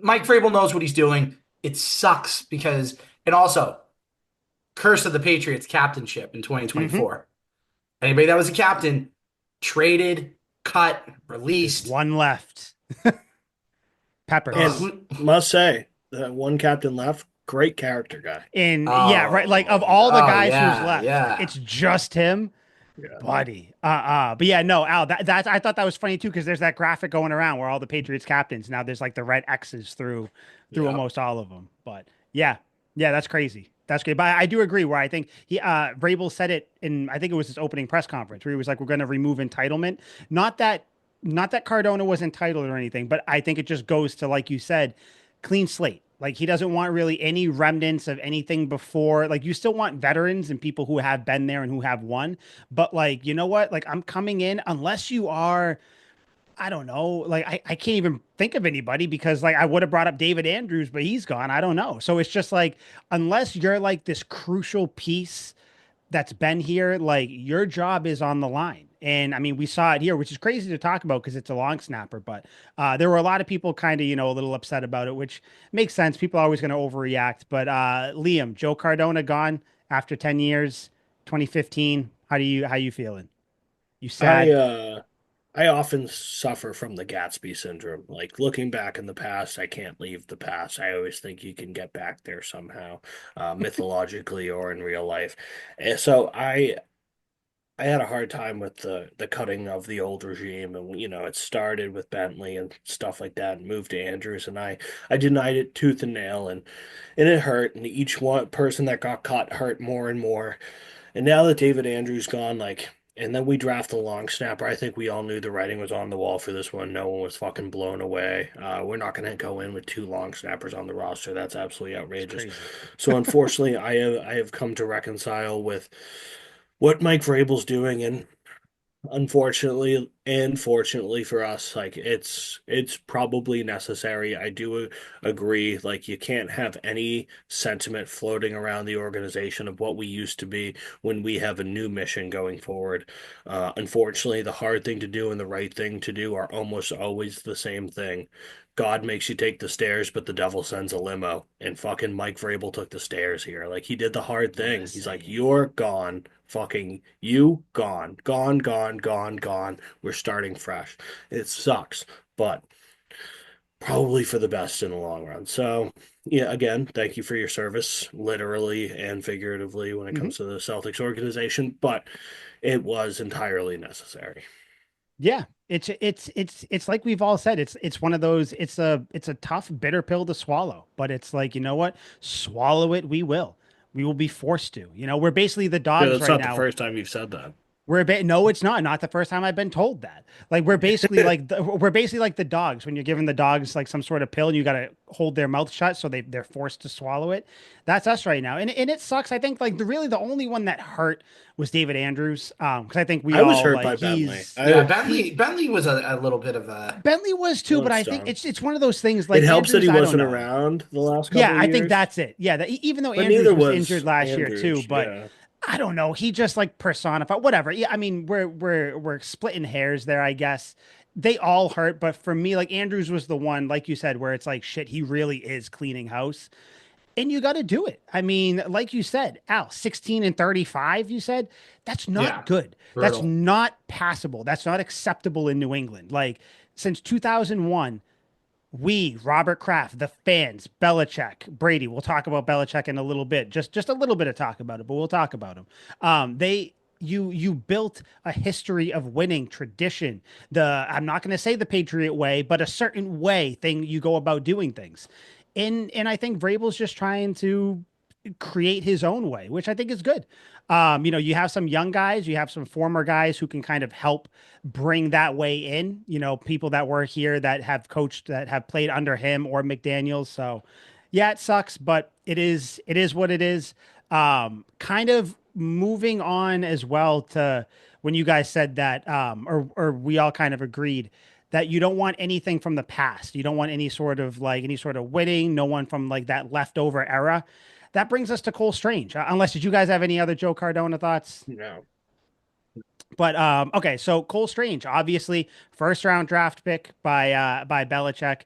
Mike Vrabel knows what he's doing. It sucks because, and also, curse of the Patriots captainship in Hmm. 2024. Anybody that was a captain, traded, cut, There's released. one left. And Peppers. Who, must say, that one captain left, great character guy. And yeah, right. Like of oh, all the oh guys who's yeah, left, yeah, it's just him, Yeah. buddy. But yeah, no, Al, that's I thought that was funny too, because there's that graphic going around where all the Patriots captains now there's like the red X's through Yeah. almost all of them. But yeah, yeah, that's crazy. That's great. But I do agree where I think he Vrabel said it in I think it was his opening press conference where he was like, we're gonna remove entitlement. Not that not that Cardona was entitled or anything, but I think it just goes to, like you said, clean slate. Like he doesn't want really any remnants of anything before. Like you still want veterans and people who have been there and who have won. But like, you know what? Like I'm coming in unless you are, I don't know, like I can't even think of anybody because like I would have brought up David Andrews, but he's gone. I don't know. So it's just like unless you're like this crucial piece that's been here, like your job is on the line. And I mean, we saw it here, which is crazy to talk about because it's a long snapper, but there were a lot of people kind of, a little upset about it, which makes sense. People are always going to overreact. But Liam, Joe Cardona gone after 10 years, 2015. How you feeling? You I sad? uh I often suffer from the Gatsby syndrome. Like looking back in the past, I can't leave the past. I always think you can get back there somehow, mythologically or in real life. And so I had a hard time with the cutting of the old regime, and it started with Bentley and stuff like that, and moved to Andrews, and I denied it tooth and nail, and it hurt, and each one person that got cut hurt more and more. And now that David Andrews gone, like, and then we draft the long snapper. I think we all knew the writing was on the wall for this one. No one was fucking blown away. We're not going to go in with two long snappers on the roster. That's absolutely It's outrageous. crazy. So unfortunately, I have come to reconcile with what Mike Vrabel's doing, and unfortunately and fortunately for us, like it's probably necessary. I do agree, like you can't have any sentiment floating around the organization of what we used to be when we have a new mission going forward. Unfortunately, the hard thing to do and the right thing to do are almost always the same thing. God makes you take the stairs, but the devil sends a limo. And fucking Mike Vrabel took the stairs here. Like he did the hard thing. He's like, listen. "You're gone. Fucking you gone. Gone, gone, gone, gone. We're starting fresh." It sucks, but probably for the best in the long run. So, yeah, again, thank you for your service, literally and figuratively, when it Mhm. comes to the Celtics organization, but it was entirely necessary. Yeah, it's like we've all said. It's one of those. It's a tough, bitter pill to swallow. But it's like you know what? Swallow it. We will. We will be forced to. We're basically the Yeah, dogs that's right not the now. first time you've said that. No, it's not. Not the first time I've been told that. Like we're basically like the dogs when you're giving the dogs like some sort of pill and you got to hold their mouth shut so they're forced to swallow it. That's us right now, and it sucks. I think like the only one that hurt was David Andrews, because I think we I was all hurt like by Bentley. he's Yeah, he Bentley was a little bit of a Bentley was too, but Well, I think stung. it's one of those things It like helps that Andrews. he I don't wasn't know. around the last Yeah, couple of I think years, that's it. Yeah, even though but neither Andrews was was injured last year too, Andrews. but Yeah. I don't know. He just like personified whatever. Yeah, I mean we're splitting hairs there, I guess. they all hurt, but for me, like Andrews was the one, like you said, where it's like shit, he really is cleaning house. And you got to do it. I mean, like you said, Al, 16 and 35, you said, that's not Yeah, good. That's brutal. not passable. That's not acceptable in New England. Like since 2001, we, Robert Kraft, the fans, Belichick, Brady, we'll talk about Belichick in a little bit, just a little bit of talk about it, but we'll talk about him. They you built a history of winning tradition. I'm not going to say the Patriot way, but a certain way thing you go about doing things. And I think Vrabel's just trying to create his own way, which I think is good. You have some young guys, you have some former guys who can kind of help bring that way in, people that were here that have coached, that have played under him or McDaniels. So yeah, it sucks, but it is what it is. Kind of moving on as well to when you guys said that, or we all kind of agreed that you don't want anything from the past. You don't want any sort of winning, no one from like that leftover era. That brings us to Cole Strange. Unless did you guys have any other Joe Cardona thoughts? No. But okay, so Cole Strange, obviously first round draft pick by Belichick.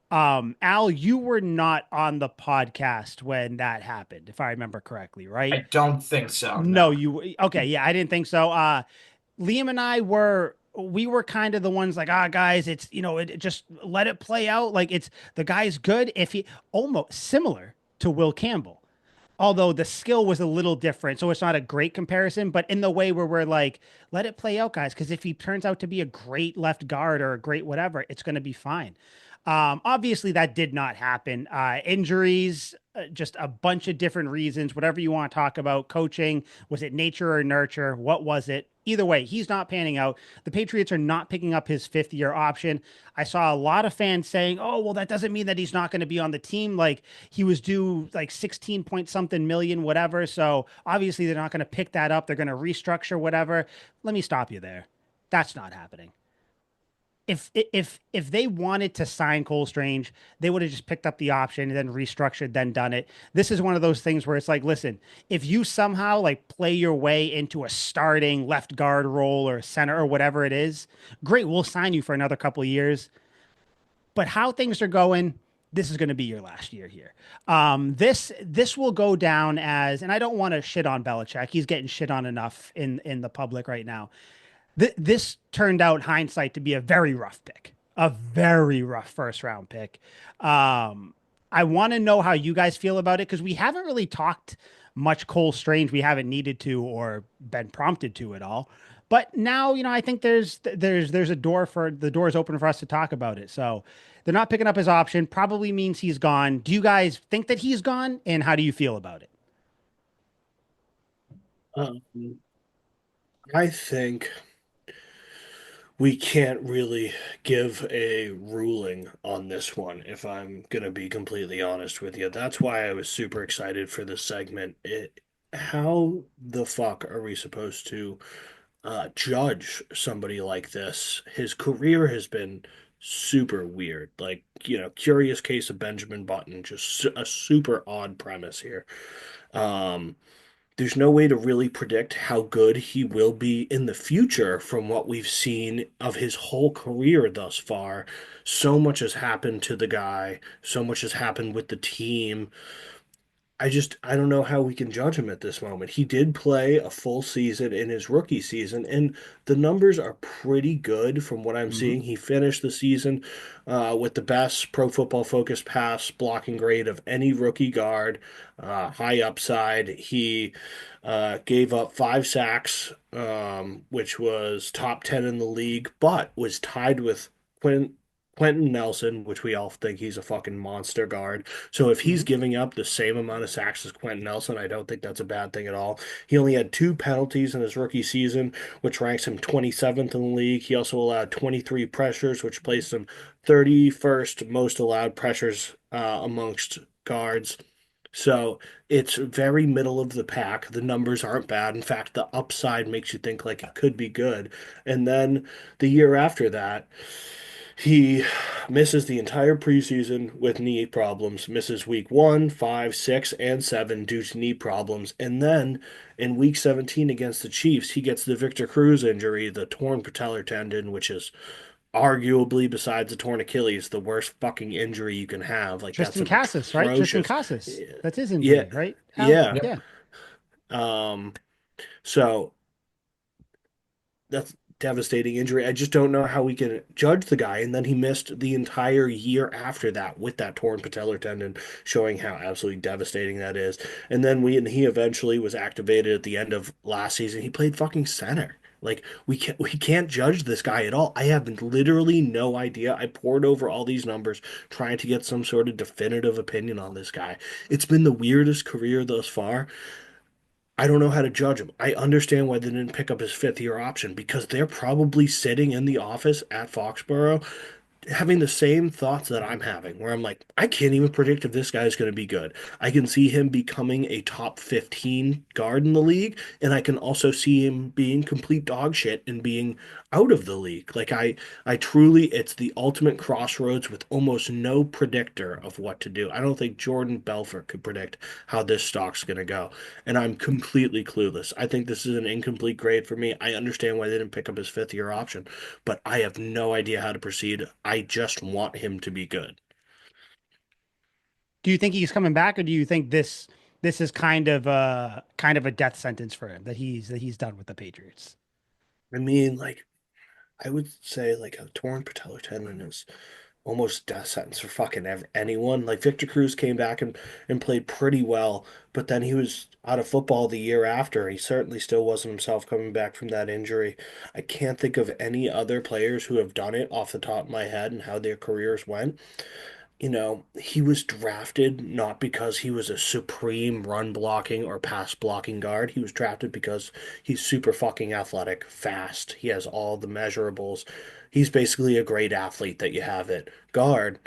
Al, you were not on the podcast when that happened, if I remember correctly, right? I don't think so. No, No. you okay? Yeah, I didn't think so. Liam and I we were kind of the ones like, guys, it's just let it play out. Like the guy's good if he almost similar to Will Campbell, although the skill was a little different. So it's not a great comparison, but in the way where we're like, let it play out, guys, because if he turns out to be a great left guard or a great whatever, it's going to be fine. Obviously, that did not happen. Injuries, just a bunch of different reasons, whatever you want to talk about. Coaching, was it nature or nurture? What was it? Either way, he's not panning out. The Patriots are not picking up his fifth year option. I saw a lot of fans saying, oh, well, that doesn't mean that he's not going to be on the team. Like he was due like 16 point something million, whatever. So obviously, they're not going to pick that up. They're going to restructure whatever. Let me stop you there. That's not happening. If they wanted to sign Cole Strange, they would have just picked up the option and then restructured, then done it. This is one of those things where it's like, listen, if you somehow like play your way into a starting left guard role or center or whatever it is, great, we'll sign you for another couple of years. But how things are going, this is going to be your last year here. This will go down as, and I don't want to shit on Belichick. He's getting shit on enough in the public right now. This turned out hindsight to be a very rough pick, a very rough first round pick. I want to know how you guys feel about it because we haven't really talked much Cole Strange. We haven't needed to or been prompted to at all. But now, I think there's a door for the door is open for us to talk about it. So they're not picking up his option. Probably means he's gone. Do you guys think that he's gone? And how do you feel about it? Um, I think we can't really give a ruling on this one, if I'm gonna be completely honest with you. That's why I was super excited for this segment. How the fuck are we supposed to judge somebody like this? His career has been super weird. Like, curious case of Benjamin Button, just a super odd premise here. Um, there's no way to really predict how good he will be in the future from what we've seen of his whole career thus far. So much has happened to the guy, so much has happened with the team. I don't know how we can judge him at this moment. He did play a full season in his rookie season, and the numbers are pretty good from what I'm Mm-hmm. seeing. He finished the season with the best Pro Football Focus pass blocking grade of any rookie guard, high upside. He gave up 5 sacks, which was top 10 in the league, but was tied with Quentin Nelson, which we all think he's a fucking monster guard. So if he's Mm-hmm. giving up the same amount of sacks as Quentin Nelson, I don't think that's a bad thing at all. He only had 2 penalties in his rookie season, which ranks him 27th in the league. He also allowed 23 pressures, which placed him 31st most allowed pressures amongst guards. So it's very middle of the pack. The numbers aren't bad. In fact, the upside makes you think like it could be good. And then the year after that, he misses the entire preseason with knee problems, misses week 1, 5, 6, and 7 due to knee problems. And then in week 17 against the Chiefs, he gets the Victor Cruz injury, the torn patellar tendon, which is arguably, besides a torn Achilles, the worst fucking injury you can have. Like that's Tristan an Cassis, right? Tristan atrocious. Cassis. That's his Yeah, injury, right? Al? yeah. Yeah. Yep. Um, so that's devastating injury. I just don't know how we can judge the guy. And then he missed the entire year after that with that torn patellar tendon, showing how absolutely devastating that is. And then he eventually was activated at the end of last season. He played fucking center. Like we can't judge this guy at all. I have literally no idea. I poured over all these numbers trying to get some sort of definitive opinion on this guy. It's been the weirdest career thus far. I don't know how to judge him. I understand why they didn't pick up his fifth year option because they're probably sitting in the office at Foxborough having the same thoughts that I'm having, where I'm like, I can't even predict if this guy's going to be good. I can see him becoming a top 15 guard in the league, and I can also see him being complete dog shit and being out of the league. I truly, it's the ultimate crossroads with almost no predictor of what to do. I don't think Jordan Belfort could predict how this stock's going to go, and I'm completely clueless. I think this is an incomplete grade for me. I understand why they didn't pick up his fifth year option, but I have no idea how to proceed. I just want him to be good. Do you think he's coming back, or do you think this is kind of a death sentence for him that he's done with the Patriots? I mean, like, I would say like a torn patellar tendon is almost death sentence for fucking anyone. Like Victor Cruz came back and played pretty well, but then he was out of football the year after. He certainly still wasn't himself coming back from that injury. I can't think of any other players who have done it off the top of my head and how their careers went. He was drafted not because he was a supreme run blocking or pass blocking guard. He was drafted because he's super fucking athletic, fast. He has all the measurables. He's basically a great athlete that you have at guard.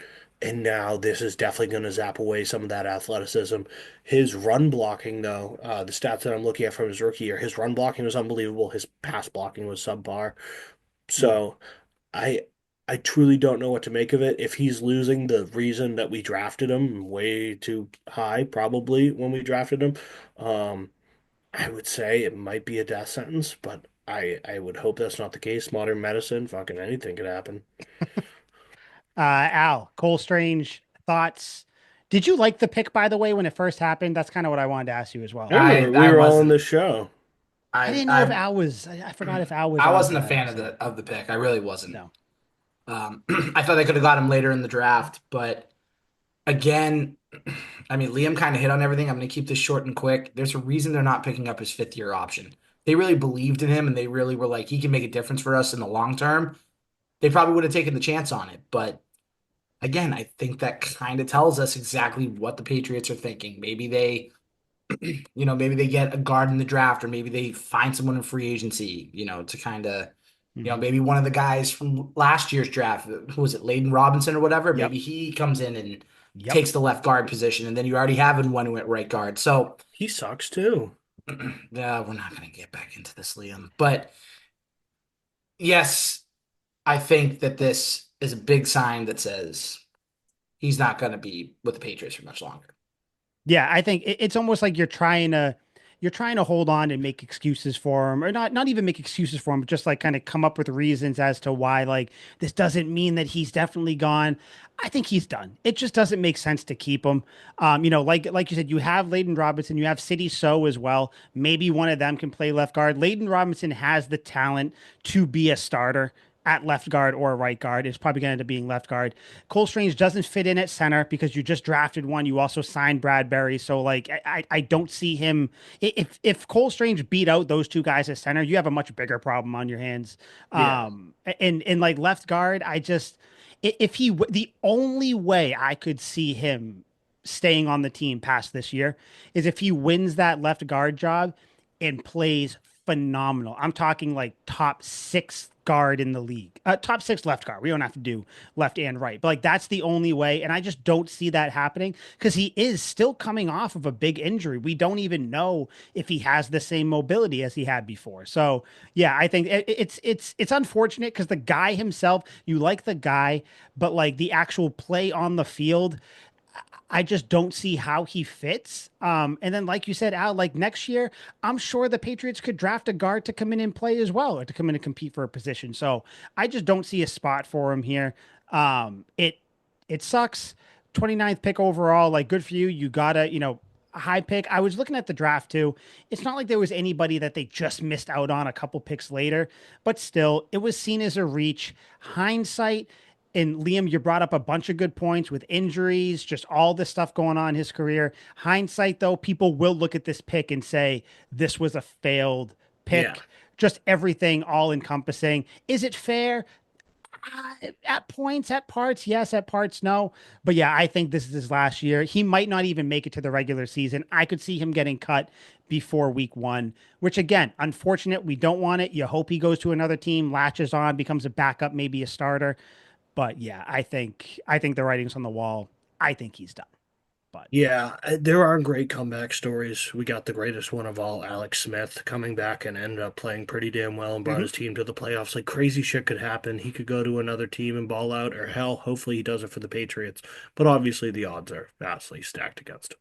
And now this is definitely going to zap away some of that athleticism. His run blocking, though, the stats that I'm looking at from his rookie year, his run blocking was unbelievable. His pass blocking was subpar. Hmm. So I I truly don't know what to make of it. If he's losing the reason that we drafted him way too high, probably when we drafted him, um, I would say it might be a death sentence, but I would hope that's not the case. Modern medicine, fucking anything could happen. Al, Cole Strange, thoughts? Did you like the pick, by the way, when it first happened? That's kind of what I wanted to ask you as I well. remember we I were all on wasn't. this show. I I didn't know if I Al was. I forgot if Al was I on wasn't for a that fan of episode. the pick. I really wasn't. No. I thought they could have got him later in the draft, but again, I mean, Liam kind of hit on everything. I'm going to keep this short and quick. There's a reason they're not picking up his fifth year option. They really believed in him and they really were like, he can make a difference for us in the long term. They probably would have taken the chance on it. But again, I think that kind of tells us exactly what the Patriots are thinking. Maybe they get a guard in the draft, or maybe they find someone in free agency, to kind of, Hmm. maybe one of the guys from last year's draft, who was it, Layden Robinson or whatever, Yep. maybe he comes in and Yep. takes the left guard position, and then you already have one who at right guard. So, He sucks too. we're not going to get back into this, Liam. But yes, I think that this is a big sign that says he's not going to be with the Patriots for much longer. Yeah, I think it's almost like you're trying to hold on and make excuses for him, or not even make excuses for him, but just like kind of come up with reasons as to why like this doesn't mean that he's definitely gone. I think he's done. It just doesn't make sense to keep him. Like you said, you have Layden Robinson, you have City So as well. Maybe one of them can play left guard. Layden Robinson has the talent to be a starter at left guard or right guard. It's probably going to end up being left guard. Cole Strange doesn't fit in at center because you just drafted one. You also signed Bradbury. So like I don't see him. If Cole Strange beat out those two guys at center, you have a much bigger problem on your hands. Yeah. And like left guard, if he the only way I could see him staying on the team past this year is if he wins that left guard job and plays phenomenal. I'm talking like top six guard in the league, top six left guard. We don't have to do left and right, but like that's the only way. And I just don't see that happening because he is still coming off of a big injury. We don't even know if he has the same mobility as he had before. So yeah, I think it's unfortunate because the guy himself, you like the guy, but like the actual play on the field, I just don't see how he fits. And then, like you said, Al, like next year, I'm sure the Patriots could draft a guard to come in and play as well, or to come in and compete for a position. So I just don't see a spot for him here. It sucks. 29th pick overall, like good for you. You gotta, a high pick. I was looking at the draft too. It's not like there was anybody that they just missed out on a couple picks later, but still, it was seen as a reach. Hindsight, and Liam, you brought up a bunch of good points with injuries, just all this stuff going on in his career. Hindsight, though, people will look at this pick and say this was a failed Yeah. pick. Just everything all encompassing. Is it fair? At points, at parts, yes, at parts, no. But yeah, I think this is his last year. He might not even make it to the regular season. I could see him getting cut before week one, which again, unfortunate. We don't want it. You hope he goes to another team, latches on, becomes a backup, maybe a starter. But yeah, I think the writing's on the wall. I think he's done. But Yeah, there are great comeback stories. We got the greatest one of all, Alex Smith, coming back and ended up playing pretty damn well and brought mhm. his team to the playoffs. Like crazy shit could happen. He could go to another team and ball out, or hell, hopefully he does it for the Patriots. But obviously the odds are vastly stacked against him.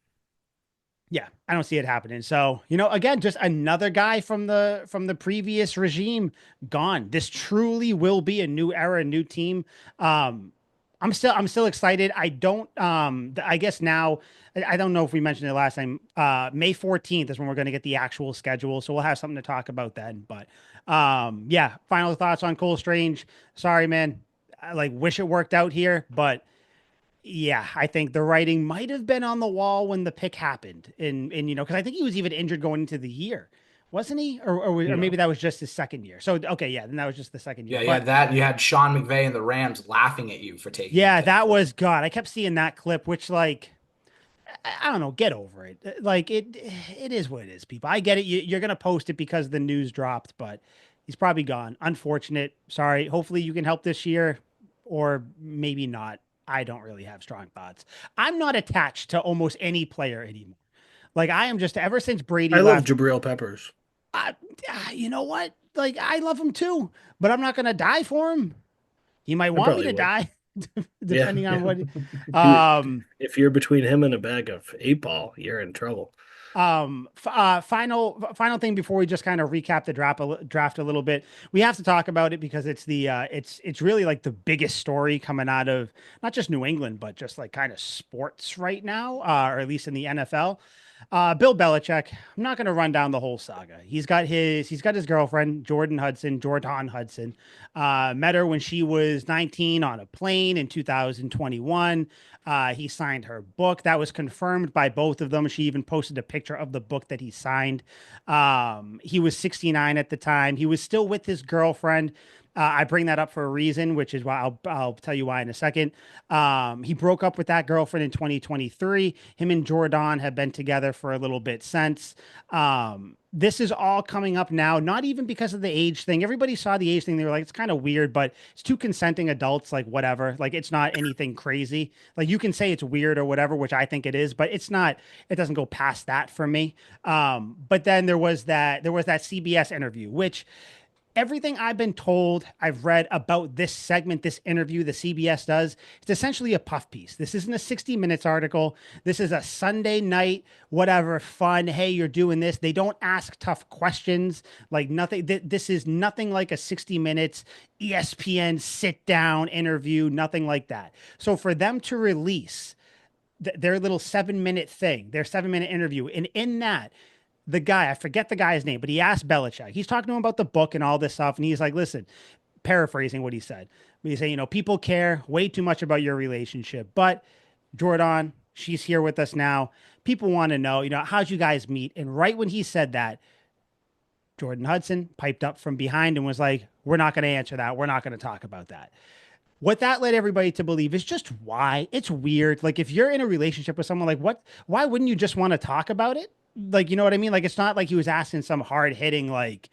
Yeah, I don't see it happening. So, again, just another guy from the previous regime gone. This truly will be a new era, a new team. Um, I'm still excited. I guess now I don't know if we mentioned it last time. May 14th is when we're going to get the actual schedule, so we'll have something to talk about then. But yeah, final thoughts on Cole Strange. Sorry, man. I like wish it worked out here, but yeah, I think the writing might have been on the wall when the pick happened, and because I think he was even injured going into the year, wasn't he? Or maybe No. that was just his second year. So okay, yeah, then that was just the second year. Yeah, you But had that. You had Sean McVay and the Rams laughing at you for taking the yeah, pick. that was God. I kept seeing that clip, which like I don't know, get over it. Like it is what it is, people. I get it. You're gonna post it because the news dropped, but he's probably gone. Unfortunate. Sorry. Hopefully you can help this year, or maybe not. I don't really have strong thoughts. I'm not attached to almost any player anymore. Like I am just ever since Brady I love left. Jabril Peppers. I, you know what? Like I love him too, but I'm not gonna die for him. He might I want me probably to would. die, Yeah, depending on yeah. what. If you Um, if you're between him and a bag of eight ball, you're in trouble. final thing before we just kind of recap the draft a little bit. We have to talk about it because it's really like the biggest story coming out of not just New England, but just like kind of sports right now, or at least in the NFL. Bill Belichick. I'm not going to run down the whole saga. He's got his girlfriend Jordan Hudson. Met her when she was 19 on a plane in 2021. He signed her book. That was confirmed by both of them. She even posted a picture of the book that he signed. He was 69 at the time. He was still with his girlfriend. I bring that up for a reason, which is why I'll tell you why in a second. He broke up with that girlfriend in 2023. Him and Jordan have been together for a little bit since. This is all coming up now, not even because of the age thing. Everybody saw the age thing. They were like, it's kind of weird, but it's two consenting adults, like whatever. Like it's not anything crazy. Like you can say it's weird or whatever, which I think it is, but it doesn't go past that for me. But then there was that CBS interview, which everything I've been told, I've read about this segment, this interview the CBS does, it's essentially a puff piece. This isn't a 60 Minutes article. This is a Sunday night, whatever, fun. Hey, you're doing this. They don't ask tough questions. Like nothing. This is nothing like a 60 Minutes ESPN sit down interview, nothing like that. So for them to release their little 7 minute thing, their 7 minute interview, and in that, the guy, I forget the guy's name, but he asked Belichick. He's talking to him about the book and all this stuff. And he's like, listen, paraphrasing what he said. But he's saying, people care way too much about your relationship. But Jordan, she's here with us now. People want to know, how'd you guys meet? And right when he said that, Jordan Hudson piped up from behind and was like, we're not going to answer that. We're not going to talk about that. What that led everybody to believe is just why it's weird. Like if you're in a relationship with someone, like why wouldn't you just want to talk about it? Like, you know what I mean? Like it's not like he was asking some hard hitting, like,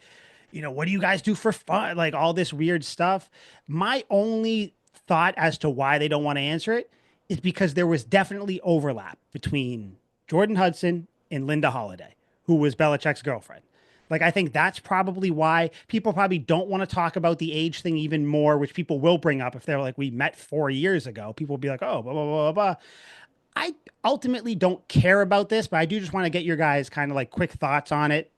what do you guys do for fun? Like all this weird stuff. My only thought as to why they don't want to answer it is because there was definitely overlap between Jordan Hudson and Linda Holiday, who was Belichick's girlfriend. Like, I think that's probably why people probably don't want to talk about the age thing even more, which people will bring up if they're like, we met 4 years ago. People will be like, oh, blah, blah, blah, blah. I ultimately don't care about this, but I do just want to get your guys kind of like quick thoughts on it.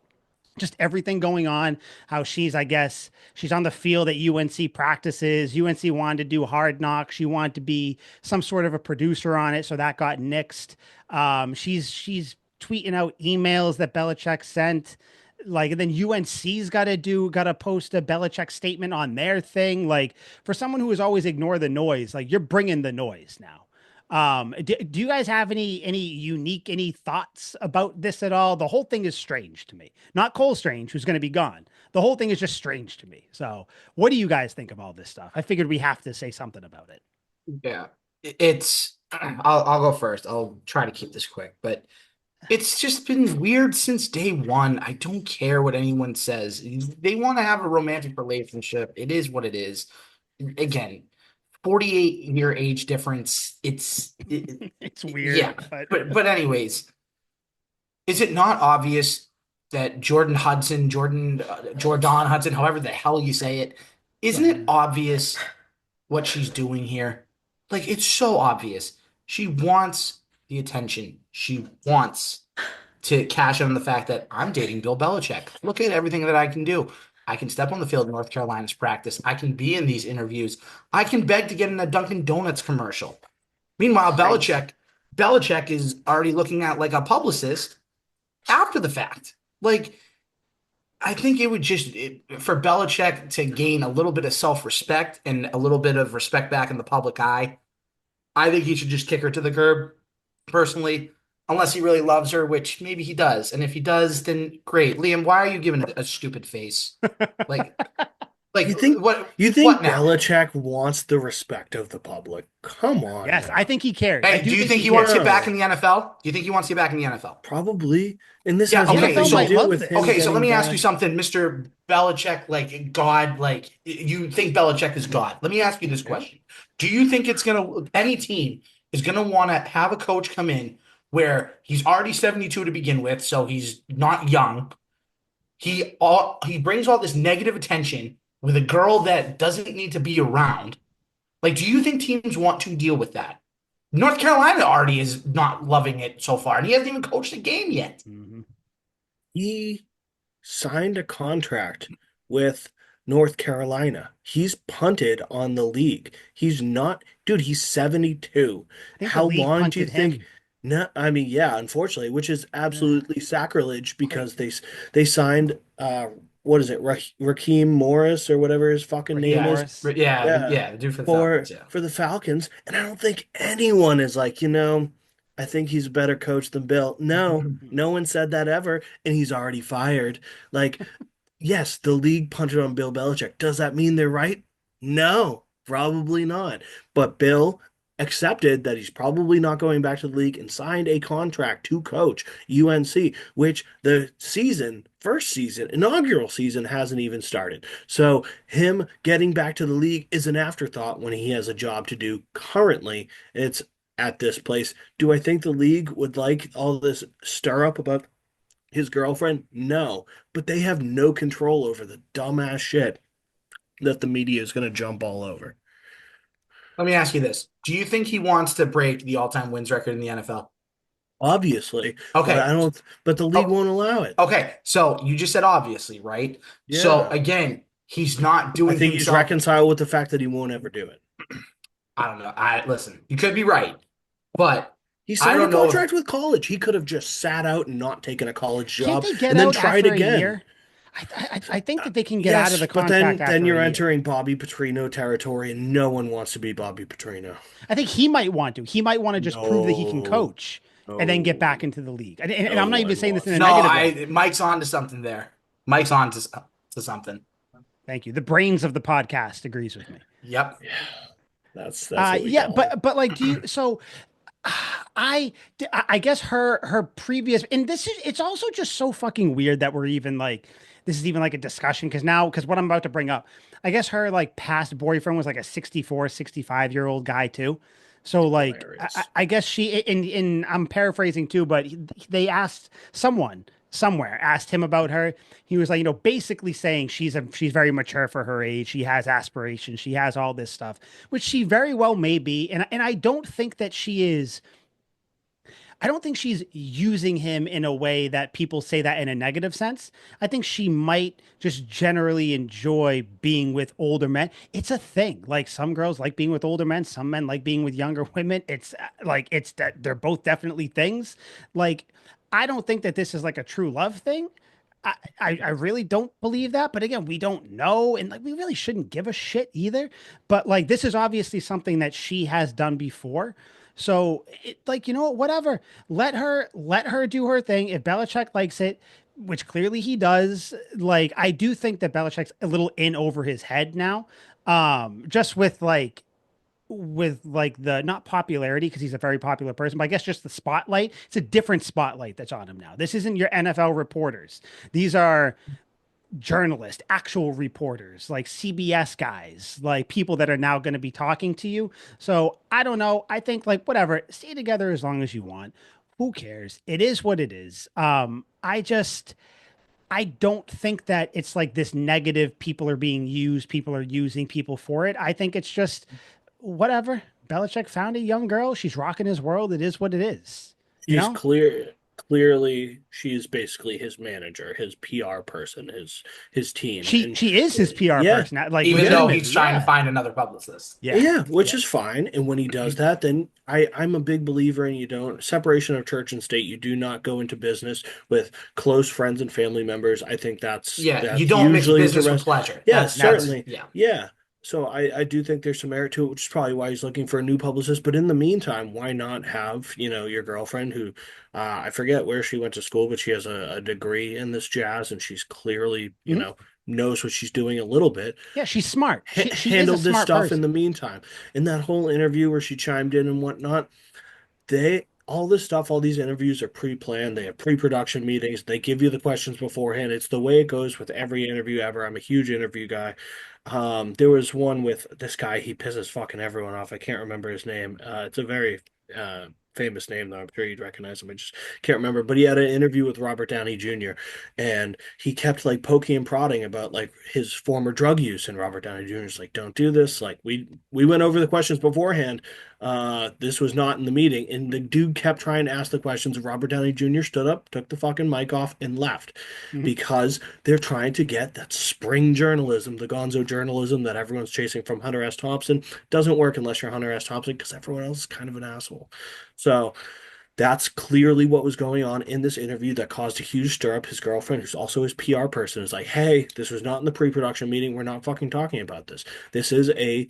Just everything going on, how she's, I guess, she's on the field at UNC practices. UNC wanted to do Hard Knocks. She wanted to be some sort of a producer on it, so that got nixed. She's tweeting out emails that Belichick sent. Like, and then UNC's got to post a Belichick statement on their thing. Like, for someone who has always ignored the noise, like you're bringing the noise now. Do you guys have any thoughts about this at all? The whole thing is strange to me. Not Cole Strange, who's going to be gone. The whole thing is just strange to me. So, what do you guys think of all this stuff? I figured we have to say something about it. Yeah, it's. I'll go first. I'll try to keep this quick, but it's just been weird since day one. I don't care what anyone says. They want to have a romantic relationship. It is what it is. Again, 48-year age difference. It's weird, Yeah, but anyways, is it not obvious that Jordan Hudson, however the hell you say it, isn't it Jordan. obvious what she's doing here? Like, it's so obvious. She wants the attention. She wants to cash in on the fact that I'm dating Bill Belichick. Look at everything that I can do. I can step on the field in North Carolina's practice. I can be in these interviews. I can beg to get in a Dunkin' Donuts commercial. Meanwhile, Right. Belichick is already looking at like a publicist after the fact. Like, I think it would for Belichick to gain a little bit of self-respect and a little bit of respect back in the public eye. I think he should just kick her to the curb, personally, unless he really loves her, which maybe he does. And if he does, then great. Liam, why are you giving a stupid face? Like, You think what? you What think now? Belichick wants the respect of the public? Come on Yes, I now. think he cares. I Hey, do do you think think he he wants to get cares. back in No, the NFL? Do you think he wants to get back in the NFL? probably. And this Yeah, has The okay. nothing NFL to might So do love with him this. okay, so let getting me ask you back. something, Mr. Belichick, like God, like you think Belichick is God. Let me ask you this Yeah. question. Do you think any team is gonna want to have a coach come in where he's already 72 to begin with, so he's not young. He brings all this negative attention with a girl that doesn't need to be around. Like, do you think teams want to deal with that? North Carolina already is not loving it so far, and he hasn't even coached a game yet. Mhm. He signed a contract with North Carolina. He's punted on the league. He's not, dude, he's 72. I think the How league long do you punted think? him. No, I mean, yeah, unfortunately, which is Yeah. absolutely sacrilege Like because they signed what is it, Raheem Morris or whatever his fucking Raheem name yeah, is. Morris. Yeah, yeah, the dude for the for Falcons. Yeah. for the Falcons, and I don't think anyone is like, I think he's a better coach than Bill. No, no one said that ever, and he's already fired. Like, yes, the league punted on Bill Belichick. Does that mean they're right? No, probably not. But Bill accepted that he's probably not going back to the league and signed a contract to coach UNC, which the first season, inaugural season, hasn't even started. So him getting back to the league is an afterthought when he has a job to do currently. It's at this place. Do I think the league would like all this stir up about his girlfriend? No, but they have no control over the dumbass shit that the media is going to jump all over. Let me ask you this: do you think he wants to break the all-time wins record in the NFL? Obviously, but I Okay. don't. But the league Oh, won't allow it. okay. So you just said obviously, right? So Yeah, again, he's not I doing think he's himself. reconciled with the fact that he won't ever do it. I don't know. I listen. You could be right, but He I signed a don't know if contract with college. He could have just sat out and not taken a college Can't job they get and then out tried after a again. year? I think that they can get out of Yes, the but contract then after a you're year. entering Bobby Petrino territory, and no one wants to be Bobby Petrino. I think he might want to. He might want to just prove that he can No, coach and then get back no, into the league. And no I'm not even one saying this in a wants no. to. negative way. I Mike's on to something there. Mike's on to something. Thank you. The brains of the podcast agrees with me. Yep. Yeah, that's what we Yeah, call him. but like, do you? So I I guess her previous, and this is, it's also just so fucking weird that we're even like, this is even like a discussion because what I'm about to bring up, I guess her like past boyfriend was like a 64, 65-year-old guy too. So like Hilarious. I guess she, in I'm paraphrasing too, but they asked someone somewhere asked him about her. He was like, basically saying she's very mature for her age. She has aspirations. She has all this stuff, which she very well may be. And I don't think that she is I don't think she's using him in a way that people say that in a negative sense. I think she might just generally enjoy being with older men. It's a thing. Like some girls like being with older men, some men like being with younger women. It's like it's that they're both definitely things. Like I don't think that this is like a true love thing. I really don't believe that. But again, we don't know. And like we really shouldn't give a shit either. But like this is obviously something that she has done before. So like, you know what, whatever. Let her do her thing. If Belichick likes it, which clearly he does, like I do think that Belichick's a little in over his head now. Just with like the not popularity because he's a very popular person, but I guess just the spotlight. It's a different spotlight that's on him now. This isn't your NFL reporters. These are journalists, actual reporters, like CBS guys, like people that are now going to be talking to you. So I don't know. I think like whatever, stay together as long as you want. Who cares? It is what it is. I don't think that it's like this negative people are being used, people are using people for it. I think it's just whatever. Belichick found a young girl. She's rocking his world. It is what it is. You She's know? clearly she's basically his manager, his PR person, his team. She And she is his PR yeah, person. Like Even though he's legitimately. trying to Yeah. find another publicist. Yeah. yeah, which Yeah. is fine. And when he does that, then I'm a big believer in you don't separation of church and state. You do not go into business with close friends and family members. I think Yeah, you that's don't mix usually the business with rest. pleasure. Yeah, That's certainly. yeah. Yeah. So I do think there's some merit to it, which is probably why he's looking for a new publicist. But in the meantime, why not have, your girlfriend who I forget where she went to school, but she has a degree in this jazz, and she's clearly, Mhm. knows what she's doing a little bit. Yeah, she's smart. She is a Handled this smart stuff in the person. meantime. In that whole interview where she chimed in and whatnot, they all this stuff, all these interviews are pre-planned. They have pre-production meetings. They give you the questions beforehand. It's the way it goes with every interview ever. I'm a huge interview guy. There was one with this guy. He pisses fucking everyone off. I can't remember his name. It's a very famous name, though. I'm sure you'd recognize him. I just can't remember. But he had an interview with Robert Downey Jr. and he kept like poking and prodding about like his former drug use. And Robert Downey Jr.'s like, "Don't do this." Like we went over the questions beforehand. This was not in the meeting, and the dude kept trying to ask the questions. Robert Downey Jr. stood up, took the fucking mic off, and left Mhm. because they're trying to get that spring journalism, the gonzo journalism that everyone's chasing from Hunter S. Thompson. Doesn't work unless you're Hunter S. Thompson because everyone else is kind of an asshole. So that's clearly what was going on in this interview that caused a huge stir up. His girlfriend, who's also his PR person, is like, "Hey, this was not in the pre-production meeting. We're not fucking talking about this. This is a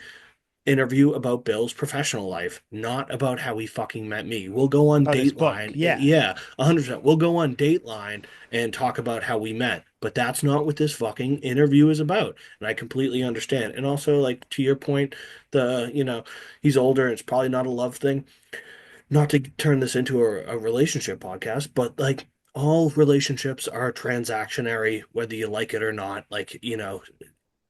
interview about Bill's professional life, not about how he fucking met me. We'll go on About his book. Dateline. Yeah. Yeah, 100%. We'll go on Dateline and talk about how we met. But that's not what this fucking interview is about. And I completely understand. And also, like, to your point, he's older and it's probably not a love thing. Not to turn this into a relationship podcast, but like, all relationships are transactionary, whether you like it or not. Like,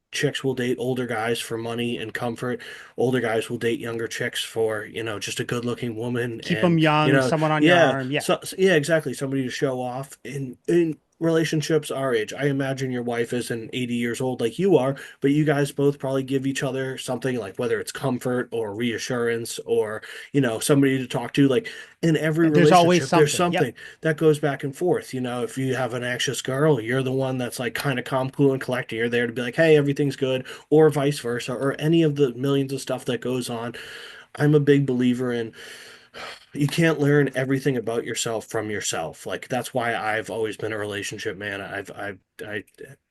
chicks will date older guys for money and comfort. Older guys will date younger chicks for, just a good looking woman Keep them and, young, someone on your yeah, arm. Yeah. yeah, exactly. Somebody to show off in relationships our age. I imagine your wife isn't 80 years old like you are, but you guys both probably give each other something like whether it's comfort or reassurance or, somebody to talk to. Like in every There's always relationship, there's something. Yep. something that goes back and forth. If you have an anxious girl, you're the one that's like kind of calm, cool, and collected. You're there to be like, "Hey, everything's good," or vice versa, or any of the millions of stuff that goes on. I'm a big believer in you can't learn everything about yourself from yourself. Like that's why I've always been a relationship man. I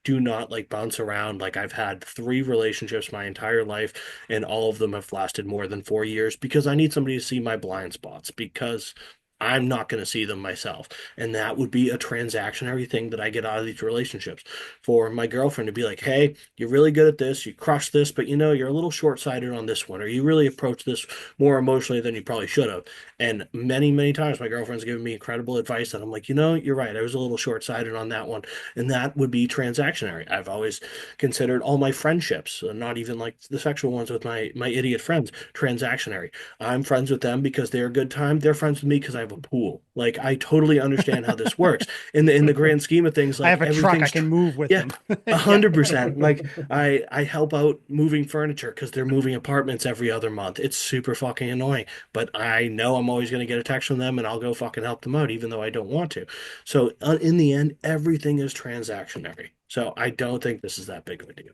do not like bounce around. Like I've had three relationships my entire life, and all of them have lasted more than 4 years because I need somebody to see my blind spots because I'm not going to see them myself. And that would be a transactionary thing that I get out of these relationships. For my girlfriend to be like, "Hey, you're really good at this, you crush this, but you're a little short-sighted on this one, or you really approach this more emotionally than you probably should have." And many, many times my girlfriend's given me incredible advice that I'm like, "You're right. I was a little short-sighted on that one." And that would be transactionary. I've always considered all my friendships, not even like the sexual ones with my idiot friends, transactionary. I'm friends with them because they're a good time. They're friends with me because I have a pool. Like I totally understand how this works in the grand scheme of things. I Like have a truck I everything's can move with yeah, them. a Yeah. hundred percent. Like I help out moving furniture because they're moving apartments every other month. It's super fucking annoying, but I know I'm always going to get a text from them, and I'll go fucking help them out, even though I don't want to. So in the end, everything is transactionary. So I don't think this is that big of a deal.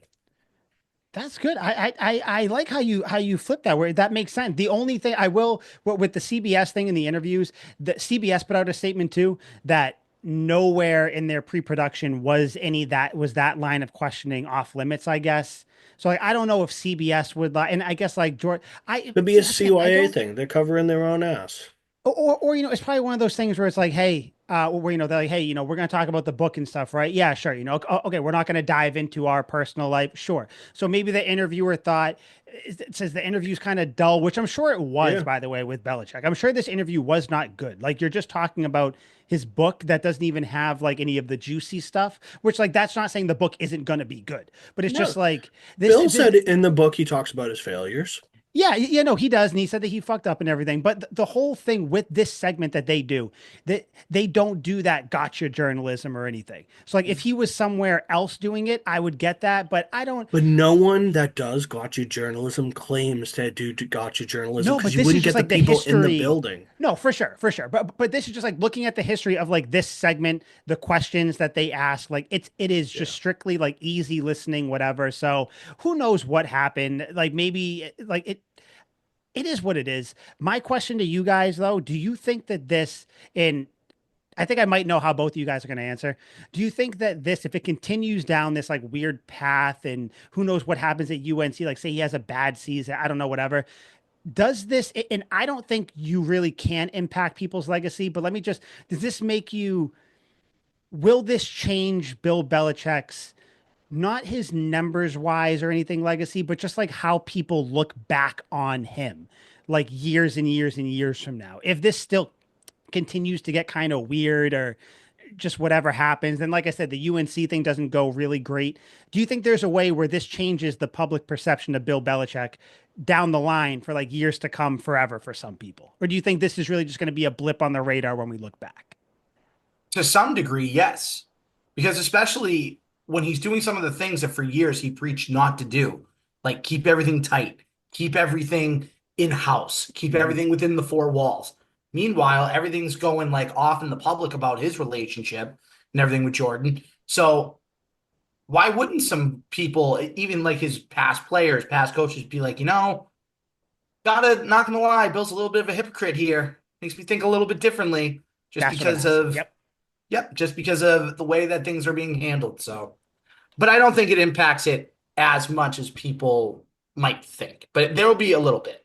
That's good. I like how you flip that where that makes sense. The only thing I will with the CBS thing in the interviews, the CBS put out a statement too that nowhere in their pre-production was any that was that line of questioning off limits, I guess. So like I don't know if CBS would and I guess like George I Could be a see again I CYA don't thing. They're covering their own ass. or you know, it's probably one of those things where it's like, hey, where you know they're like, hey, you know, we're gonna talk about the book and stuff, right? Yeah, sure. You know, okay, we're not gonna dive into our personal life, sure. So maybe the interviewer thought it says the interview's kind of dull, which I'm sure it was, Yeah. by the way, with Belichick. I'm sure this interview was not good. Like you're just talking about his book that doesn't even have like any of the juicy stuff, which like that's not saying the book isn't gonna be good, but it's just No. like Bill said in the book he talks about his failures. yeah, no, he does, and he said that he fucked up and everything. But the whole thing with this segment that they do, that they don't do that gotcha journalism or anything. So like, if he was somewhere else doing it, I would get that. But I don't. But no one that does gotcha journalism claims to do gotcha journalism No, because but you this is wouldn't just get the like the people in the history. building. No, for sure, for sure. But this is just like looking at the history of like this segment, the questions that they ask. Like it is just Yeah. strictly like easy listening, whatever. So who knows what happened? Like maybe like it is what it is. My question to you guys, though, do you think that this, and I think I might know how both of you guys are going to answer. Do you think that this, if it continues down this like weird path, and who knows what happens at UNC, like say he has a bad season, I don't know, whatever, does this, and I don't think you really can impact people's legacy, but let me just, does this make you, will this change Bill Belichick's not his numbers wise or anything legacy, but just like how people look back on him, like years and years and years from now. If this still continues to get kind of weird or just whatever happens, then like I said, the UNC thing doesn't go really great. Do you think there's a way where this changes the public perception of Bill Belichick down the line for like years to come forever for some people? Or do you think this is really just going to be a blip on the radar when we look back? To some degree, yes. Because especially when he's doing some of the things that for years he preached not to do, like keep everything tight, keep everything in-house, keep Mm-hmm. everything within the four walls. Meanwhile, everything's going like off in the public about his relationship and everything with Jordan. So why wouldn't some people, even like his past players, past coaches, be like, gotta not gonna lie, Bill's a little bit of a hypocrite here. Makes me think a little bit differently just That's what I'm because asking. of Yep. Yep, just because of the way that things are being handled. So, but I don't think it impacts it as much as people might think. But there will be a little bit.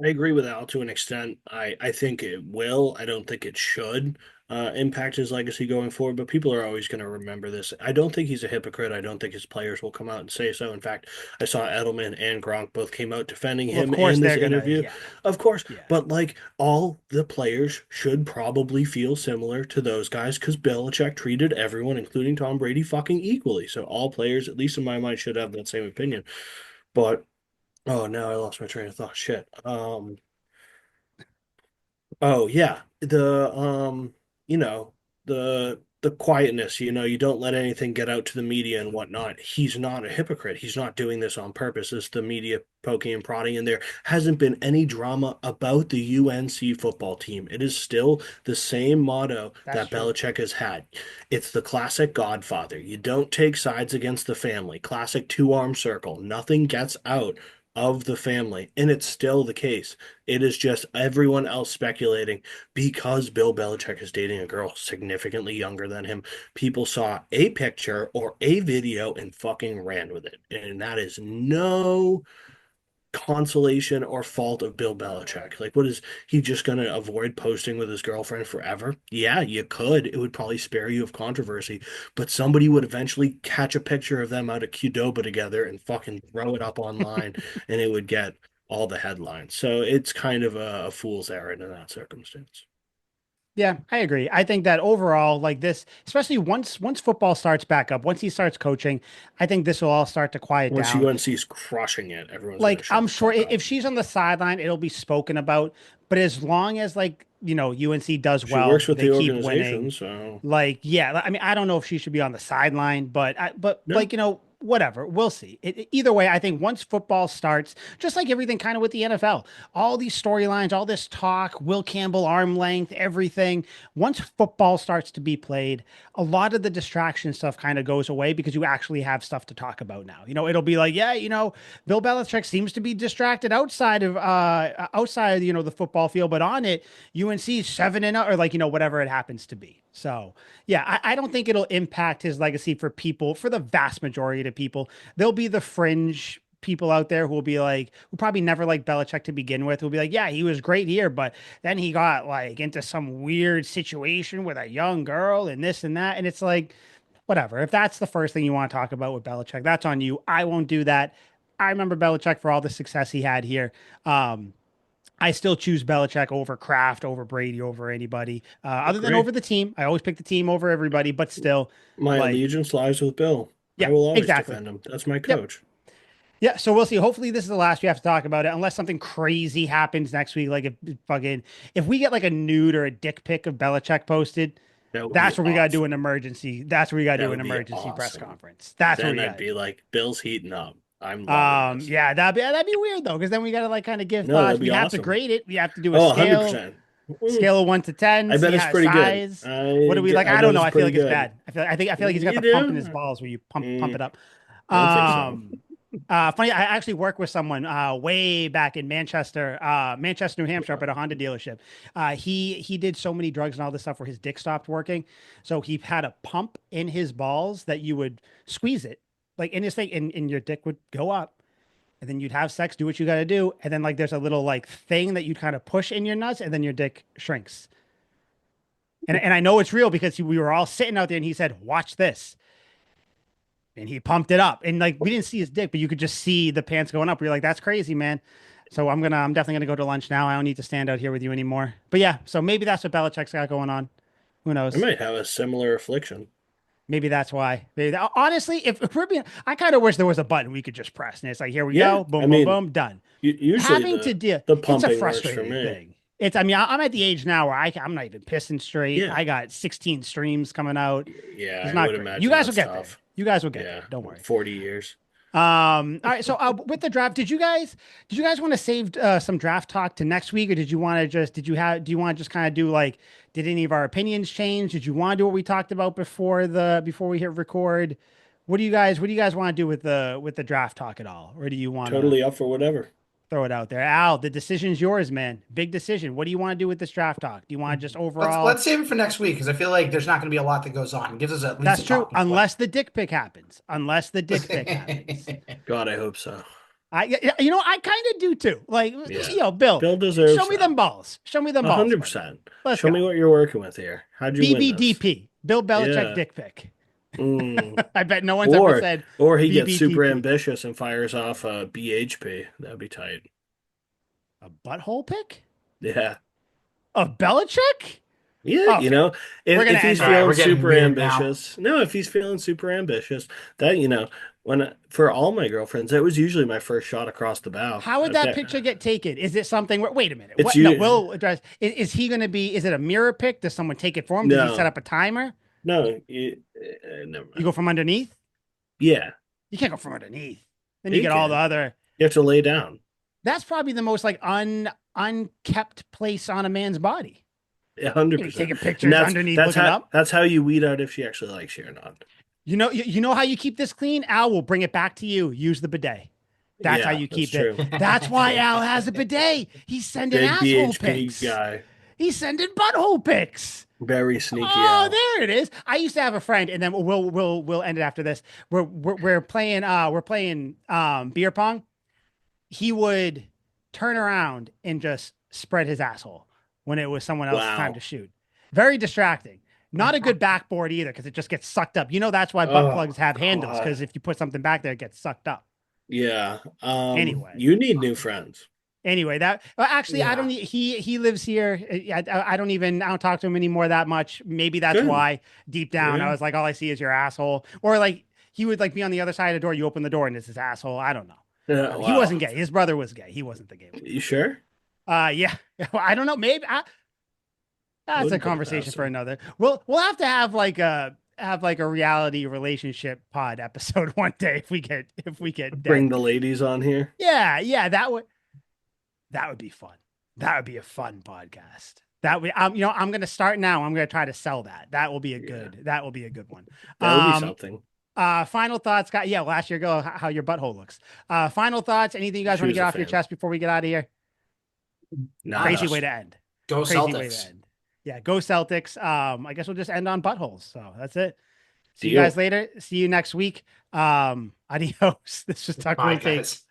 I agree with Al to an extent. I think it will. I don't think it should impact his legacy going forward, but people are always going to remember this. I don't think he's a hypocrite. I don't think his players will come out and say so. In fact, I saw Edelman and Gronk both came out defending Well, of him course in this they're gonna. interview. Yeah. Of course, Yeah. but like all the players should probably feel similar to those guys because Belichick treated everyone, including Tom Brady, fucking equally. So all players, at least in my mind, should have that same opinion. But oh, now I lost my train of thought. Shit. Oh yeah, you know, the quietness, you don't let anything get out to the media and whatnot. He's not a hypocrite. He's not doing this on purpose. It's the media poking and prodding, and there hasn't been any drama about the UNC football team. It is still the same motto That's that true. Belichick has had. It's the classic Godfather. You don't take sides against the family. Classic two-arm circle. Nothing gets out of the family, and it's still the case. It is just everyone else speculating because Bill Belichick is dating a girl significantly younger than him. People saw a picture or a video and fucking ran with it. And that is no consolation or fault of Bill Belichick. Like, what is he just going to avoid posting with his girlfriend forever? Yeah, you could. It would probably spare you of controversy, but somebody would eventually catch a picture of them out of Qdoba together and fucking throw it up online, and it would get all the headlines. So it's kind of a fool's errand in that circumstance. Yeah, I agree. I think that overall, like this, especially once football starts back up, once he starts coaching, I think this will all start to quiet Once down. UNC's crushing it, everyone's going to Like shut I'm the sure fuck up. if she's on the sideline, it'll be spoken about. But as long as like, UNC does She well, works with they the keep winning. organization, so Like, yeah, I mean, I don't know if she should be on the sideline, but no. like, whatever. We'll see. Either way, I think once football starts, just like everything kind of with the NFL, all these storylines, all this talk, Will Campbell, arm length, everything. Once football starts to be played, a lot of the distraction stuff kind of goes away because you actually have stuff to talk about now. It'll be like, yeah, Bill Belichick seems to be distracted outside of the football field, but on it, UNC 7-0 or like whatever it happens to be. So yeah, I don't think it'll impact his legacy for people, for the vast majority of people. There'll be the fringe people out there who will be like, who probably never liked Belichick to begin with, who'll be like, yeah, he was great here, but then he got like into some weird situation with a young girl and this and that. And it's like, whatever. If that's the first thing you want to talk about with Belichick, that's on you. I won't do that. I remember Belichick for all the success he had here. I still choose Belichick over Kraft, over Brady, over anybody, other than Agree. over the team. I always pick the team over everybody, but still, My like, allegiance lies with Bill. I yeah, will always exactly. defend him. That's my Yep. coach. Yeah. So we'll see. Hopefully, this is the last we have to talk about it, unless something crazy happens next week. Like if we get like a nude or a dick pic of Belichick posted, That would be that's where we got to do an awesome. emergency. That's where we got to That do an would be emergency press awesome. conference. That's where Then we I'd got to be do it. like, Bill's heating up. I'm loving this. Yeah, that'd be weird though, because then we gotta like kind of give No, that'd thoughts. be We'd have to awesome. grade it. We have to do a Oh, scale, 100%. scale of 1 to 10, I bet see it's how pretty good. size. What do we like? I I bet don't know. it's I feel pretty like it's good. bad. I feel like he's got You the pump in his do? balls where you pump it up. I don't think so. Um, Funny. I actually worked with someone way back in Manchester, New Hampshire, up at a Honda dealership. He did so many drugs and all this stuff where his dick stopped working, so he had a pump in his balls that you would squeeze it like in his thing, and your dick would go up and then you'd have sex, do what you got to do, and then like there's a little like thing that you'd kind of push in your nuts, and then your dick shrinks. And I know it's real because we were all sitting out there, and he said, "Watch this," and he pumped it up, and like we didn't see his dick, but you could just see the pants going up. We are like, "That's crazy, man." So I'm definitely gonna go to lunch now. I don't need to stand out here with you anymore. But yeah, so maybe that's what Belichick's got going on. Who I knows? might have a similar affliction. Maybe that's why. Honestly, if we're being, I kind of wish there was a button we could just press, and it's like, here we Yeah, go, I boom, boom, mean, boom, done. usually Having to deal, the it's a pumping works for frustrating me. thing. I mean, I'm at the age now where I'm not even pissing straight. Yeah, I got 16 streams coming out. yeah, It's I not would great. You imagine guys will that's get there. tough. You guys will get Yeah, there. Don't worry. 40 years. All right. So with the draft, did you guys want to save some draft talk to next week, or did you want to just do you want to just kind of do like did any of our opinions change? Did you want to do what we talked about before we hit record? What do you guys want to do with the draft talk at all, or do you want to Totally up for whatever. throw it out there? Al, the decision's yours, man. Big decision. What do you want to do with this draft talk? Do you want to just Let's overall? let's save it for next week because I feel like there's not going to be a lot that goes on. It gives us at least That's a true, talking point. unless the dick pic happens. Unless the dick pic happens. God, I hope so. I kind of do too. Like, Yeah. Bill, Bill show deserves me them that. balls. Show me them balls, buddy. 100%. Let's Show me go. what you're working with here. How'd you win this? BBDP, Bill Belichick Yeah. dick pic. Mm. I bet no one's ever Or said or he gets super BBDP. ambitious and fires off a BHP. That'd be tight. A butthole pic Yeah. of Belichick? Yeah, Okay, we're gonna if he's end All right, feeling we're getting super weird now. ambitious, no, if he's feeling super ambitious, that when for all my girlfriends, that was usually my first shot across the bow. How would that picture get taken? Is it something where, wait a minute. It's What? No, you. we'll address. Is he going to be, is it a mirror pick? Does someone take it for him? Does he set No, up a timer? no, never You mind. go from underneath? Yeah, You can't go from underneath. Then you you get all the can. other. You have to lay down. That's probably the most like unkept place on a man's body. You be 100%. taking And pictures underneath that's looking how up. that's how you weed out if she actually likes you or not. You know how you keep this clean? Al will bring it back to you. Use the bidet. That's how Yeah, you that's keep it. true. That's why Al has a bidet. He's sending Big asshole BHP pics. guy, He's sending butthole pics. very sneaky Oh, Al. there it is. I used to have a friend, and then we'll end it after this. We're playing beer pong. He would turn around and just spread his asshole when it was someone else's time to Wow. shoot. Very distracting. Not a good backboard either because it just gets sucked up. That's why butt Oh plugs have handles because God. if you put something back there, it gets sucked up. Yeah. Anyway, You need new friends. Anyway, that actually, I Yeah. don't. He lives here. I don't talk to him anymore that much. Maybe that's Good. why deep down I Yeah. was like, all I see is your asshole, or like he would like be on the other side of the door. You open the door and it's his asshole. I don't know. Yeah. He Wow. wasn't gay. His brother was gay. He wasn't the gay one. You sure? Yeah. I don't know. Maybe that's a Wouldn't put it conversation past for him. another. We'll have to have like a reality relationship pod episode one day if we get Bring dead. the ladies on here. Yeah, that would be fun. That would be a fun podcast. That we I'm gonna start now. I'm gonna try to sell that. Yeah. That will be a good one. That would be Um something. Final thoughts, guys. Yeah, last year go how your butthole looks. Final thoughts, anything you guys want to Shoes get a off your fan. chest before we get out of here? Crazy Nada. way to end. Go Crazy way to Celtics. end. Yeah, go Celtics. I guess we'll just end on buttholes. So that's it. See you Deal. guys later. See you next week. Adios. This was Tucker Bye, and Tate. guys.